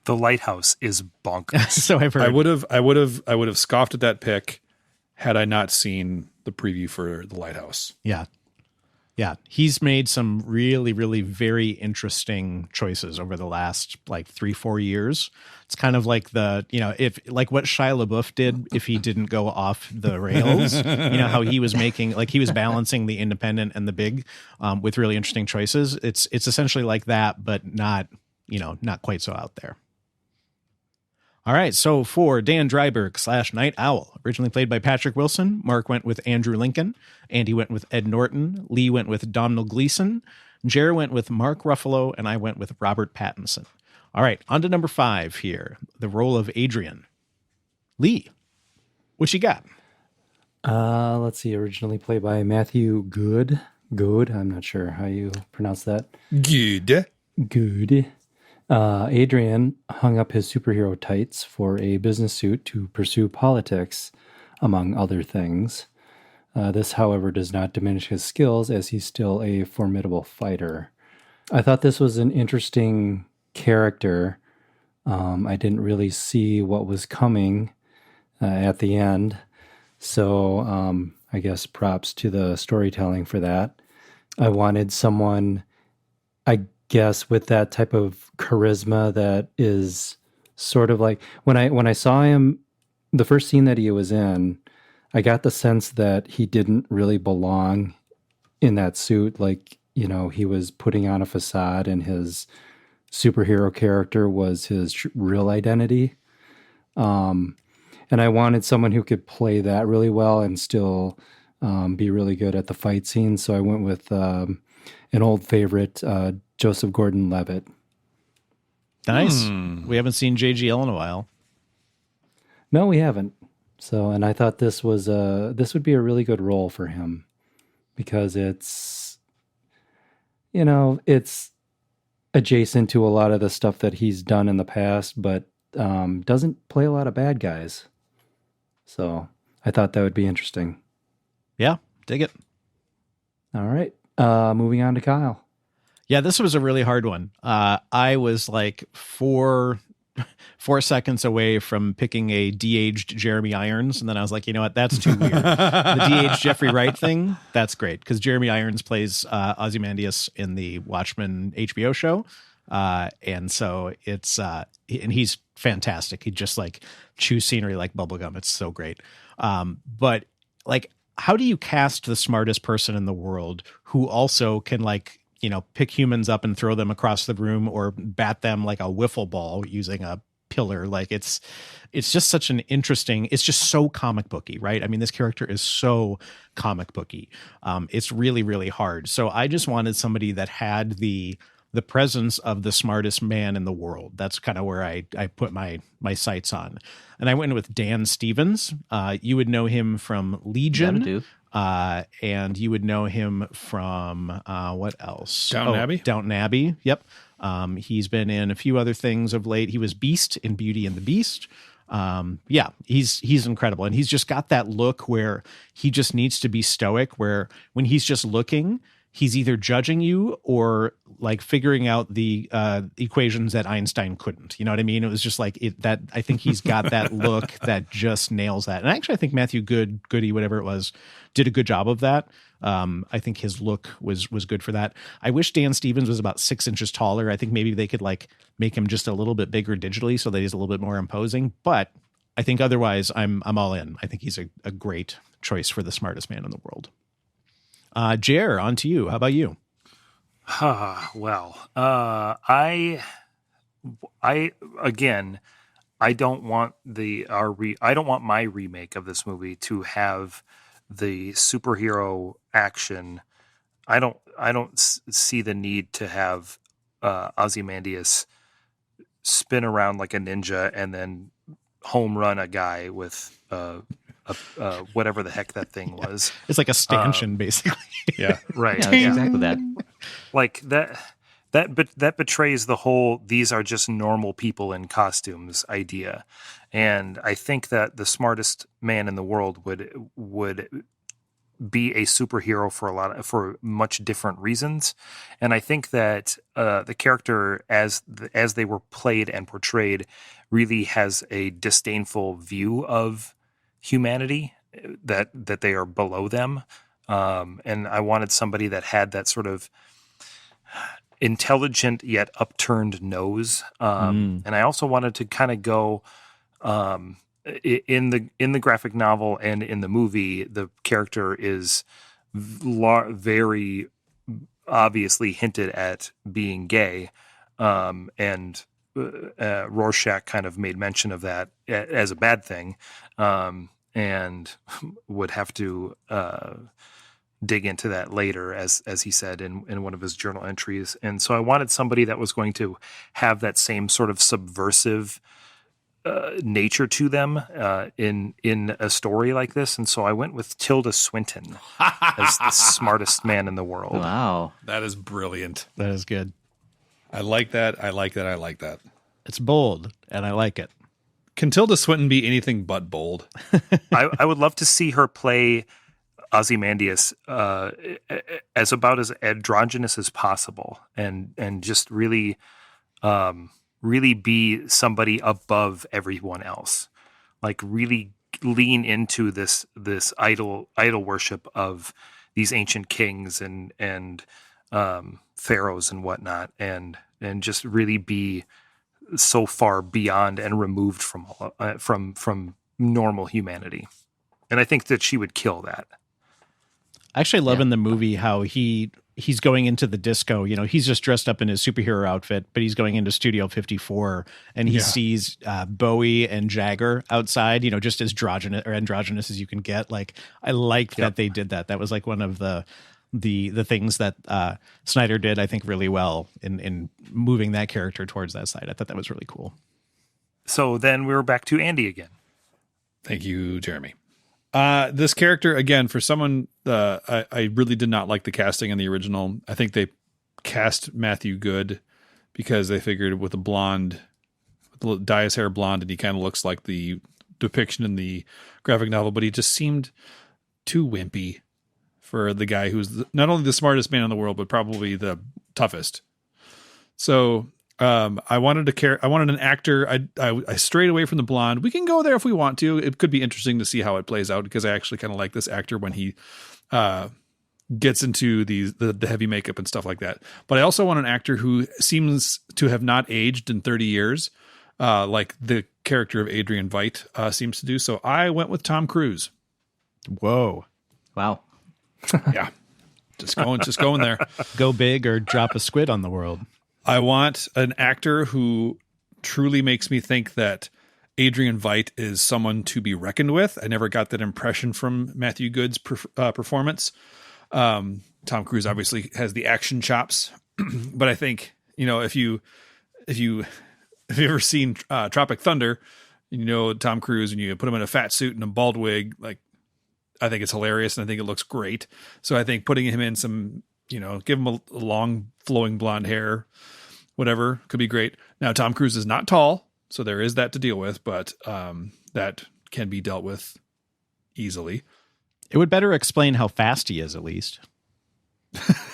The Lighthouse is bonkers. So I've heard. I would have scoffed at that pick had I not seen the preview for The Lighthouse. Yeah. Yeah, he's made some really, really very interesting choices over the last like 3-4 years. It's kind of like if like what Shia LaBeouf did if he didn't go off the rails, how he was making, like he was balancing the independent and the big with really interesting choices. It's essentially like that, but not quite so out there. All right, so for Dan Dryberg / Nite Owl, originally played by Patrick Wilson, Mark went with Andrew Lincoln, Andy went with Ed Norton, Lee went with Domhnall Gleeson, Jer went with Mark Ruffalo, and I went with Robert Pattinson. All right, on to number 5 here, the role of Adrian. Lee, what you got? Let's see, originally played by Matthew Good. I'm not sure how you pronounce that. Good. Adrian hung up his superhero tights for a business suit to pursue politics, among other things. This, however, does not diminish his skills, as he's still a formidable fighter. I thought this was an interesting character. I didn't really see what was coming at the end. So I guess props to the storytelling for that. I wanted someone, I guess, with that type of charisma that is sort of like when I saw him, the first scene that he was in, I got the sense that he didn't really belong in that suit. Like, he was putting on a facade, and his superhero character was his real identity. And I wanted someone who could play that really well and still be really good at the fight scene. So I went with an old favorite, Joseph Gordon-Levitt. Nice. We haven't seen JGL in a while. No, we haven't. So, and I thought this would be a really good role for him, because it's adjacent to a lot of the stuff that he's done in the past, but doesn't play a lot of bad guys. So I thought that would be interesting. Yeah, dig it. All right. Moving on to Kyle. Yeah, this was a really hard one. I was like 4 seconds away from picking a de-aged Jeremy Irons, and then I was like, you know what, that's too weird. The de-aged Jeffrey Wright thing, that's great, because Jeremy Irons plays Ozymandias in the Watchmen HBO show, and so it's and he's fantastic. He just like chews scenery like bubblegum. It's so great. But like, how do you cast the smartest person in the world who also can like, pick humans up and throw them across the room, or bat them like a wiffle ball using a pillar? Like it's just such an interesting, it's just so comic booky, right? I mean, this character is so comic booky. It's really, really hard. So I just wanted somebody that had the the presence of the smartest man in the world. That's kind of where I put my sights on. And I went with Dan Stevens. You would know him from Legion. And you would know him from what else? Downton Abbey. Downton Abbey. Yep. He's been in a few other things of late. He was Beast in Beauty and the Beast. He's incredible. And he's just got that look where he just needs to be stoic, where when he's just looking, he's either judging you or like figuring out the equations that Einstein couldn't. You know what I mean? It was just like that. I think he's got that look that just nails that. And actually, I think Matthew Goody, whatever it was, did a good job of that. I think his look was good for that. I wish Dan Stevens was about 6 inches taller. I think maybe they could like make him just a little bit bigger digitally so that he's a little bit more imposing. But I think otherwise, I'm all in. I think he's a great choice for the smartest man in the world. Jer, on to you. How about you? I don't want I don't want my remake of this movie to have the superhero action. I don't see the need to have Ozymandias spin around like a ninja and then home run a guy with whatever the heck that thing was. It's like a stanchion, basically. Yeah, right. Yeah, that's exactly that. Like that betrays the whole "these are just normal people in costumes" idea. And I think that the smartest man in the world would be a superhero for much different reasons. And I think that the character as they were played and portrayed really has a disdainful view of humanity, that they are below them. And I wanted somebody that had that sort of intelligent yet upturned nose. And I also wanted to kind of go in the graphic novel and in the movie, the character is very obviously hinted at being gay. And Rorschach kind of made mention of that as a bad thing, and would have to dig into that later, as he said in one of his journal entries. And so I wanted somebody that was going to have that same sort of subversive nature to them in a story like this. And so I went with Tilda Swinton as the smartest man in the world. Wow. that is brilliant. That is good. I like that. I like that. It's bold, and I like it. Can Tilda Swinton be anything but bold? I would love to see her play Ozymandias as about as androgynous as possible, and just really be somebody above everyone else. Like really lean into this idol worship of these ancient kings and pharaohs and whatnot, and just really be so far beyond and removed from normal humanity. And I think that she would kill that. I actually love in the movie how he's going into the disco. You know, he's just dressed up in his superhero outfit, but he's going into Studio 54 and he sees Bowie and Jagger outside, you know, just as androgynous as you can get. Like, I liked that they did that. That was like one of the things that Snyder did, I think, really well in moving that character towards that side. I thought that was really cool. So then we're back to Andy again. Thank you, Jeremy. This character, again, for someone, I really did not like the casting in the original. I think they cast Matthew Good because they figured with dye his hair blonde, and he kind of looks like the depiction in the graphic novel, but he just seemed too wimpy for the guy who's not only the smartest man in the world, but probably the toughest. So I wanted an actor. I strayed away from the blonde. We can go there if we want to. It could be interesting to see how it plays out, because I actually kind of like this actor when he gets into the heavy makeup and stuff like that. But I also want an actor who seems to have not aged in 30 years, like the character of Adrian Veidt seems to do. So I went with Tom Cruise. Whoa. Wow. Yeah. Just going there. Go big or drop a squid on the world. I want an actor who truly makes me think that Adrian Veidt is someone to be reckoned with. I never got that impression from Matthew Good's performance. Tom Cruise obviously has the action chops, but I think if you've ever seen Tropic Thunder, Tom Cruise, and you put him in a fat suit and a bald wig, like, I think it's hilarious and I think it looks great. So I think putting him in some, give him a long flowing blonde hair, whatever, could be great. Now, Tom Cruise is not tall, so there is that to deal with, but that can be dealt with easily. It would better explain how fast he is, at least.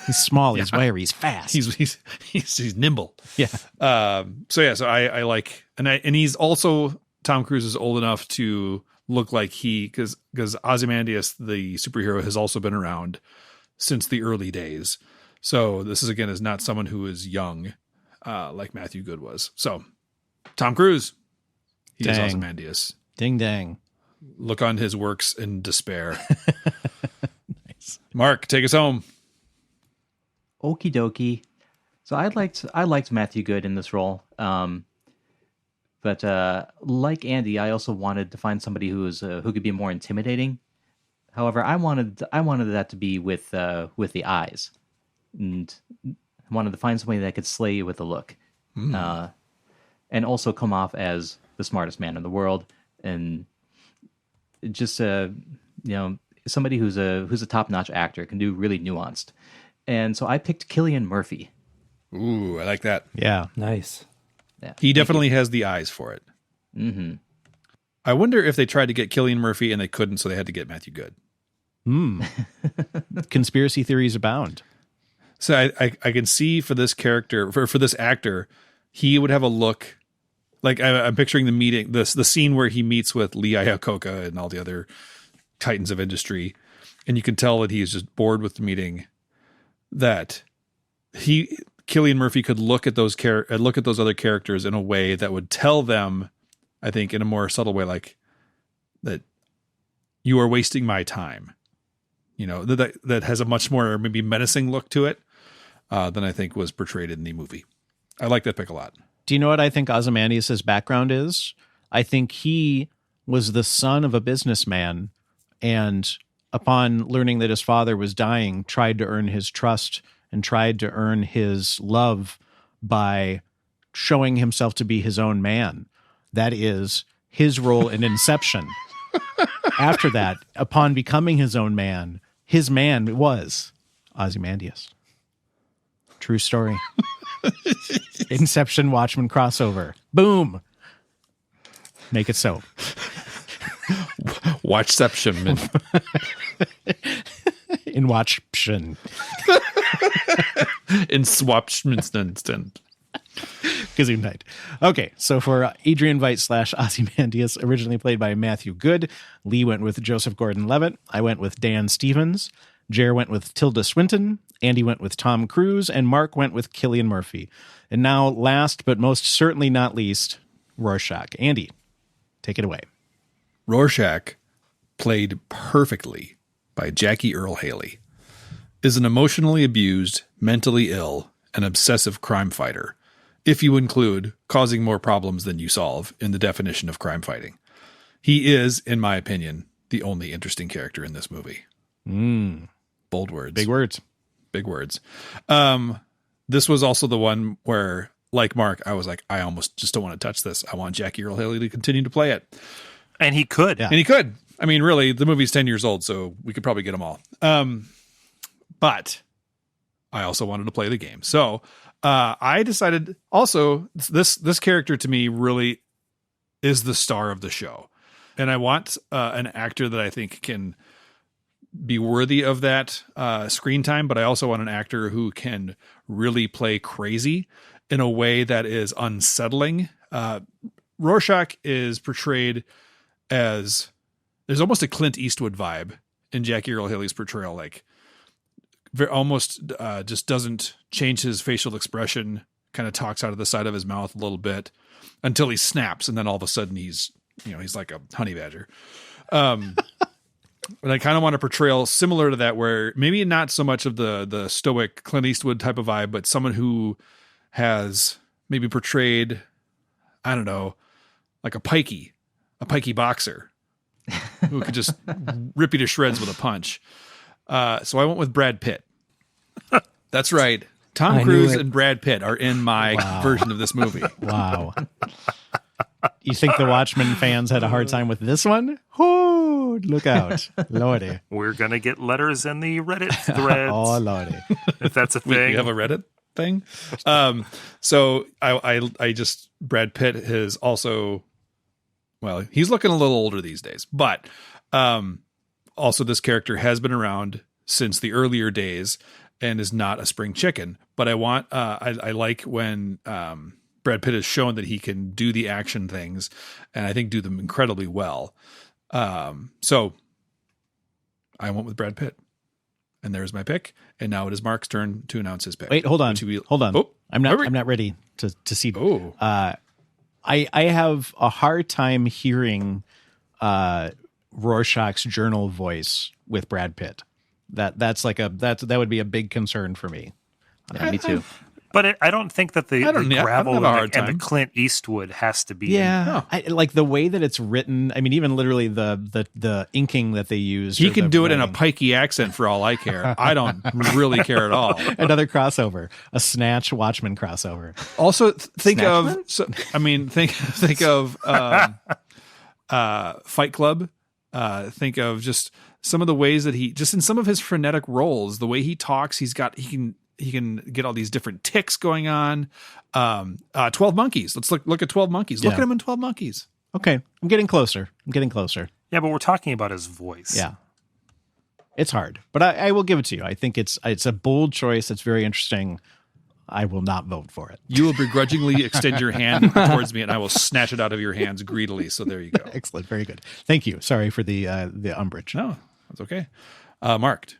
He's small, he's wiry, he's fast. He's nimble. Yeah. So I like, and he's also, Tom Cruise is old enough to look like because Ozymandias, the superhero, has also been around since the early days. So this is not someone who is young, like Matthew Good was. So Tom Cruise, he is Ozymandias. Ding dang. Look on his works in despair. Nice. Mark, take us home. Okie dokie. So I liked Matthew Good in this role. But like Andy, I also wanted to find somebody who could be more intimidating. However, I wanted that to be with the eyes, and I wanted to find somebody that could slay you with a look, and also come off as the smartest man in the world, and just somebody who's a top-notch actor, can do really nuanced. And so I picked Cillian Murphy. Ooh, I like that. Yeah, nice. Yeah, he definitely has the eyes for it. Mm-hmm. I wonder if they tried to get Cillian Murphy and they couldn't, so they had to get Matthew Good. Conspiracy theories abound. So I can see for this character, for this actor, he would have a look like I'm picturing the meeting, the scene where he meets with Lee Iacocca and all the other titans of industry, and you can tell that he's just bored with the meeting. That Cillian Murphy could look at those other characters in a way that would tell them, I think, in a more subtle way, like that you are wasting my time. That has a much more maybe menacing look to it than I think was portrayed in the movie. I like that pick a lot. Do you know what I think Ozymandias' background is? I think he was the son of a businessman, and upon learning that his father was dying, tried to earn his trust and tried to earn his love by showing himself to be his own man. That is his role in Inception. After that, upon becoming his own man, his man was Ozymandias. True story. Inception Watchmen crossover. Boom. Make it so. Watchception. In Watchtion. In Swaption. Gesundheit. Okay, so for Adrian Veidt / Ozymandias, originally played by Matthew Good, Lee went with Joseph Gordon-Levitt. I went with Dan Stevens. Jer went with Tilda Swinton. Andy went with Tom Cruise. And Mark went with Cillian Murphy. And now, last but most certainly not least, Rorschach. Andy, take it away. Rorschach, played perfectly by Jackie Earle Haley, is an emotionally abused, mentally ill, and obsessive crime fighter, if you include causing more problems than you solve in the definition of crime fighting. He is, in my opinion, the only interesting character in this movie. Bold words. Big words. Big words. This was also the one where, like Mark, I was like, I almost just don't want to touch this. I want Jackie Earle Haley to continue to play it. And he could. Yeah. And he could. I mean, really, the movie's 10 years old, so we could probably get them all. But I also wanted to play the game. So I decided also this character to me really is the star of the show. And I want an actor that I think can be worthy of that screen time, but I also want an actor who can really play crazy in a way that is unsettling. Rorschach is portrayed as, there's almost a Clint Eastwood vibe in Jackie Earle Haley's portrayal, like almost just doesn't change his facial expression, kind of talks out of the side of his mouth a little bit until he snaps, and then all of a sudden he's like a honey badger. But I kind of want a portrayal similar to that, where maybe not so much of the stoic Clint Eastwood type of vibe, but someone who has maybe portrayed, I don't know, like a pikey boxer who could just rip you to shreds with a punch. So I went with Brad Pitt. That's right. Tom I knew Cruise it. and Brad Pitt are in my version of this movie. Wow. You think the Watchmen fans had a hard time with this one? Oh, look out. Lordy. We're gonna get letters in the Reddit threads. Oh, Lordy. If that's a We thing. have a Reddit thing. So I just, Brad Pitt has also, well, he's looking a little older these days, but also this character has been around since the earlier days and is not a spring chicken. But I like when Brad Pitt has shown that he can do the action things, and I think do them incredibly well. So I went with Brad Pitt, and there's my pick. And now it is Mark's turn to announce his pick. Wait, hold on. Hold on. Oh, I'm not ready to see. Oh. I have a hard time hearing Rorschach's journal voice with Brad Pitt. That would be a big concern for me. Yeah, me too. But I don't think that the I don't gravel have a hard and the time. Clint Eastwood has to be. Yeah, I like the way that it's written. I mean, even literally the inking that they use. He can do it in a pikey accent for all I care. I don't really care at all. Another crossover, a Snatch Watchmen crossover. Also, think Snatchman? of. So, I mean, think of Fight Club. Think of just some of the ways that he, just in some of his frenetic roles, the way he talks. He can get all these different tics going on. 12 Monkeys. Let's look at 12 Monkeys. Look Yeah. at him in 12 Monkeys. Okay, I'm getting closer. Yeah, but we're talking about his voice. Yeah, it's hard, but I will give it to you. I think it's a bold choice. It's very interesting. I will not vote for it. You will begrudgingly extend your hand towards me, and I will snatch it out of your hands greedily. So there you go. Excellent, very good. Thank you. Sorry for the umbrage. No, that's okay. Marked.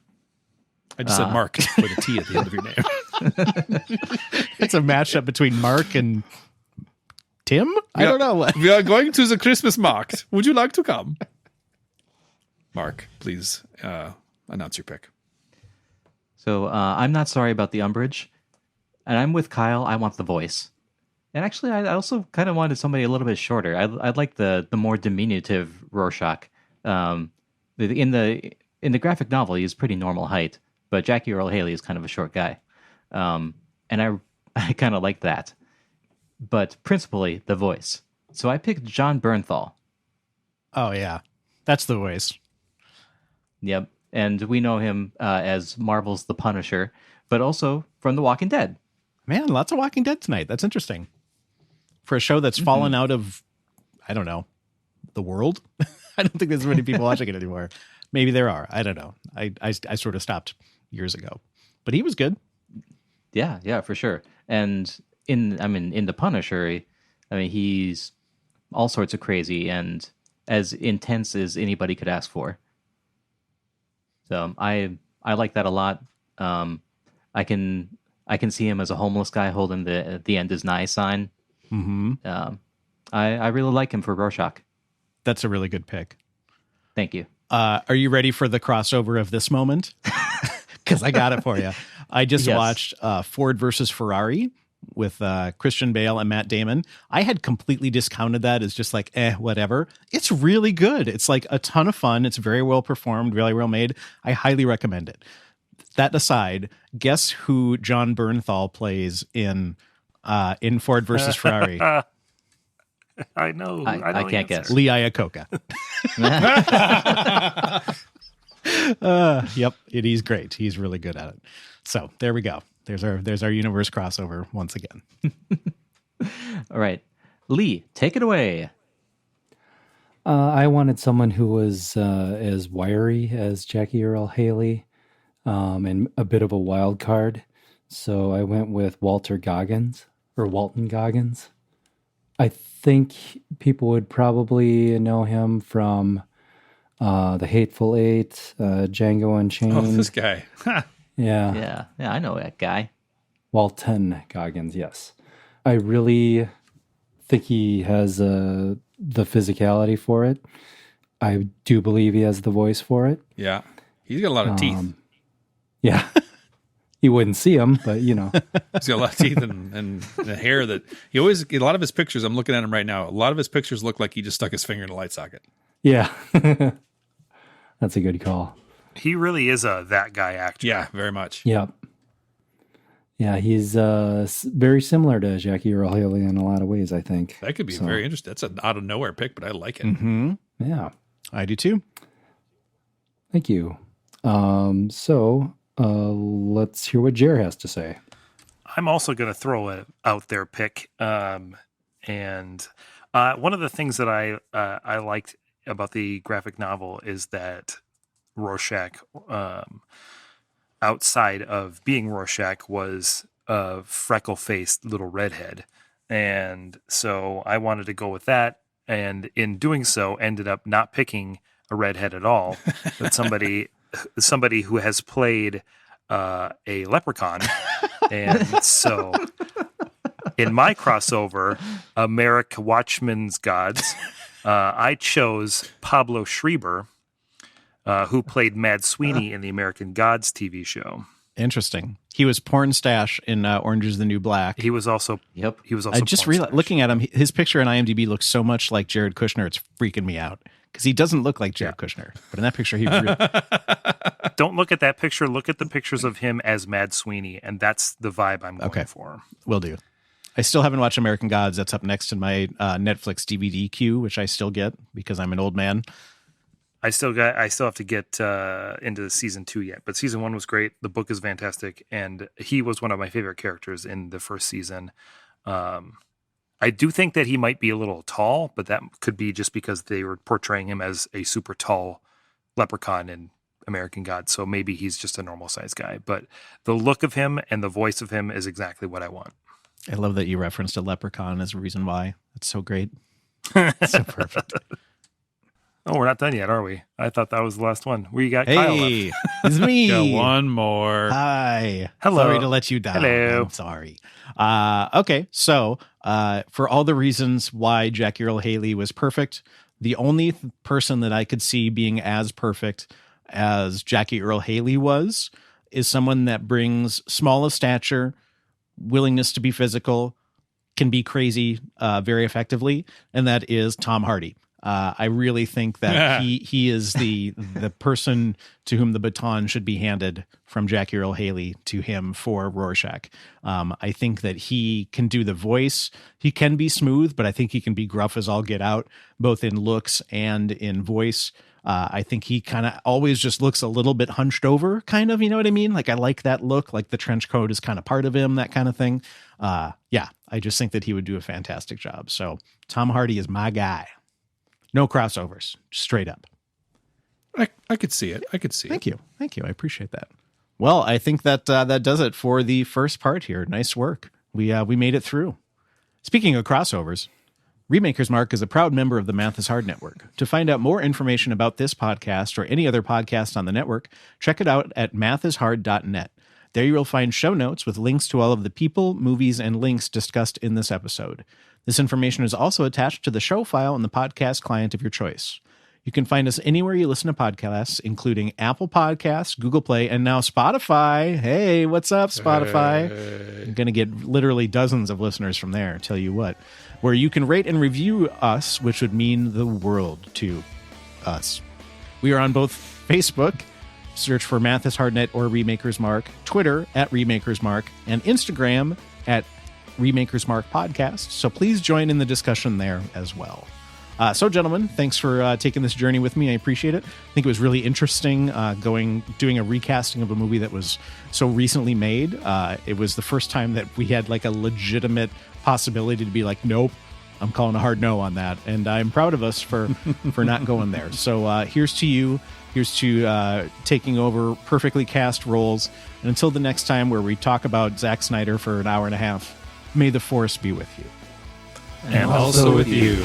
I just said Mark with a T at the end of your name. It's a matchup between Mark and Tim. I don't know. We are going to the Christmas market. Would you like to come? Mark, please announce your pick. So I'm not sorry about the umbrage, and I'm with Kyle. I want the voice, and actually, I also kind of wanted somebody a little bit shorter. I'd like the more diminutive Rorschach. In the graphic novel, he's pretty normal height, but Jackie Earl Haley is kind of a short guy, and I kind of like that. But principally, the voice. So I picked John Bernthal. Oh yeah, that's the voice. Yep. And we know him as Marvel's The Punisher, but also from The Walking Dead. Man, lots of Walking Dead tonight. That's interesting. For a show that's fallen out of, I don't know, the world. I don't think there's many people watching it anymore. Maybe there are. I don't know. I sort of stopped years ago. But he was good. Yeah, for sure. And in The Punisher, he's all sorts of crazy and as intense as anybody could ask for. So I like that a lot. I can see him as a homeless guy holding the end is nigh sign. Mm-hmm. I really like him for Rorschach. That's a really good pick. Thank you. Are you ready for the crossover of this moment? Because I got it for you. I just watched Ford versus Ferrari with Christian Bale and Matt Damon. I had completely discounted that as just like, whatever. It's really good. It's like a ton of fun. It's very well performed, really well made. I highly recommend it. That aside, guess who John Bernthal plays in Ford versus Ferrari? I know. I can't guess. Lee Iacocca. Yep, he's great. He's really good at it. So there we go. There's our universe crossover once again. All right. Lee, take it away. I wanted someone who was as wiry as Jackie Earl Haley, and a bit of a wild card. So I went with Walton Goggins. I think people would probably know him from The Hateful Eight, Django Unchained. Oh, this guy. Yeah. Yeah, I know that guy. Walton Goggins, yes. I really think he has the physicality for it. I do believe he has the voice for it. Yeah. He's got a lot of teeth. Yeah. You wouldn't see him, but you know. He's got a lot of teeth and the hair that he always, a lot of his pictures, I'm looking at him right now. A lot of his pictures look like he just stuck his finger in a light socket. Yeah. That's a good call. He really is that guy actor. Yeah, very much. Yep. Yeah, he's very similar to Jackie Earle Haley in a lot of ways, I think. That could be very interesting. That's an out of nowhere pick, but I like it. Mm-hmm. Yeah. I do too. Thank you. So let's hear what Jer has to say. I'm also going to throw a out there pick. And one of the things that I liked about the graphic novel is that Rorschach, outside of being Rorschach, was a freckle-faced little redhead. And so I wanted to go with that. And in doing so, ended up not picking a redhead at all, but somebody who has played a leprechaun. And so in my crossover, America Watchmen's Gods, I chose Pablo Schreiber, who played Mad Sweeney in the American Gods TV show. Interesting. He was Porn Stash in Orange is the New Black. He was also. Yep. He was also. I just realized, looking at him, his picture in IMDb looks so much like Jared Kushner. It's freaking me out because he doesn't look like Jared Kushner, but in that picture, he really. Don't look at that picture. Look at the pictures of him as Mad Sweeney, and that's the vibe I'm going for. Will do. I still haven't watched American Gods. That's up next in my Netflix DVD queue, which I still get because I'm an old man. I still have to get into season 2 yet, but season 1 was great. The book is fantastic, and he was one of my favorite characters in the first season. I do think that he might be a little tall, but that could be just because they were portraying him as a super tall leprechaun in American Gods. So maybe he's just a normal size guy, but the look of him and the voice of him is exactly what I want. I love that you referenced a leprechaun as a reason why. That's so great. So perfect. Oh, we're not done yet, are we? I thought that was the last one. We got Kyle left. Hey, it's me. Got one more. Hi. Hello. Sorry to let you down. Hello. I'm sorry. Okay, so for all the reasons why Jackie Earle Haley was perfect, the only person that I could see being as perfect as Jackie Earle Haley was is someone that brings small of stature, willingness to be physical, can be crazy very effectively, and that is Tom Hardy. I really think that he is the person to whom the baton should be handed from Jackie Earle Haley to him for Rorschach. I think that he can do the voice. He can be smooth, but I think he can be gruff as all get out, both in looks and in voice. I think he kind of always just looks a little bit hunched over, kind of, you know what I mean? Like, I like that look, like the trench coat is kind of part of him, that kind of thing. Yeah, I just think that he would do a fantastic job. So Tom Hardy is my guy. No crossovers, straight up. I could see it. Thank you. I appreciate that. Well, I think that that does it for the first part here. Nice work. We made it through. Speaking of crossovers, Remakers Mark is a proud member of the Math is Hard Network. To find out more information about this podcast or any other podcast on the network, check it out at mathishard.net. There you will find show notes with links to all of the people, movies, and links discussed in this episode. This information is also attached to the show file in the podcast client of your choice. You can find us anywhere you listen to podcasts, including Apple Podcasts, Google Play, and now Spotify. Hey, what's up, Spotify? You're going to get literally dozens of listeners from there, tell you what, where you can rate and review us, which would mean the world to us. We are on both Facebook, search for Math is Hardnet or Remakers Mark, Twitter at Remakers Mark, and Instagram at Remakers Mark Podcast. So please join in the discussion there as well. So, gentlemen, thanks for taking this journey with me. I appreciate it. I think it was really interesting doing a recasting of a movie that was so recently made. It was the first time that we had like a legitimate possibility to be like, nope, I'm calling a hard no on that. And I'm proud of us for not going there. So here's to you. Here's to taking over perfectly cast roles. And until the next time where we talk about Zack Snyder for an hour and a half, may the force be with you. And also with you.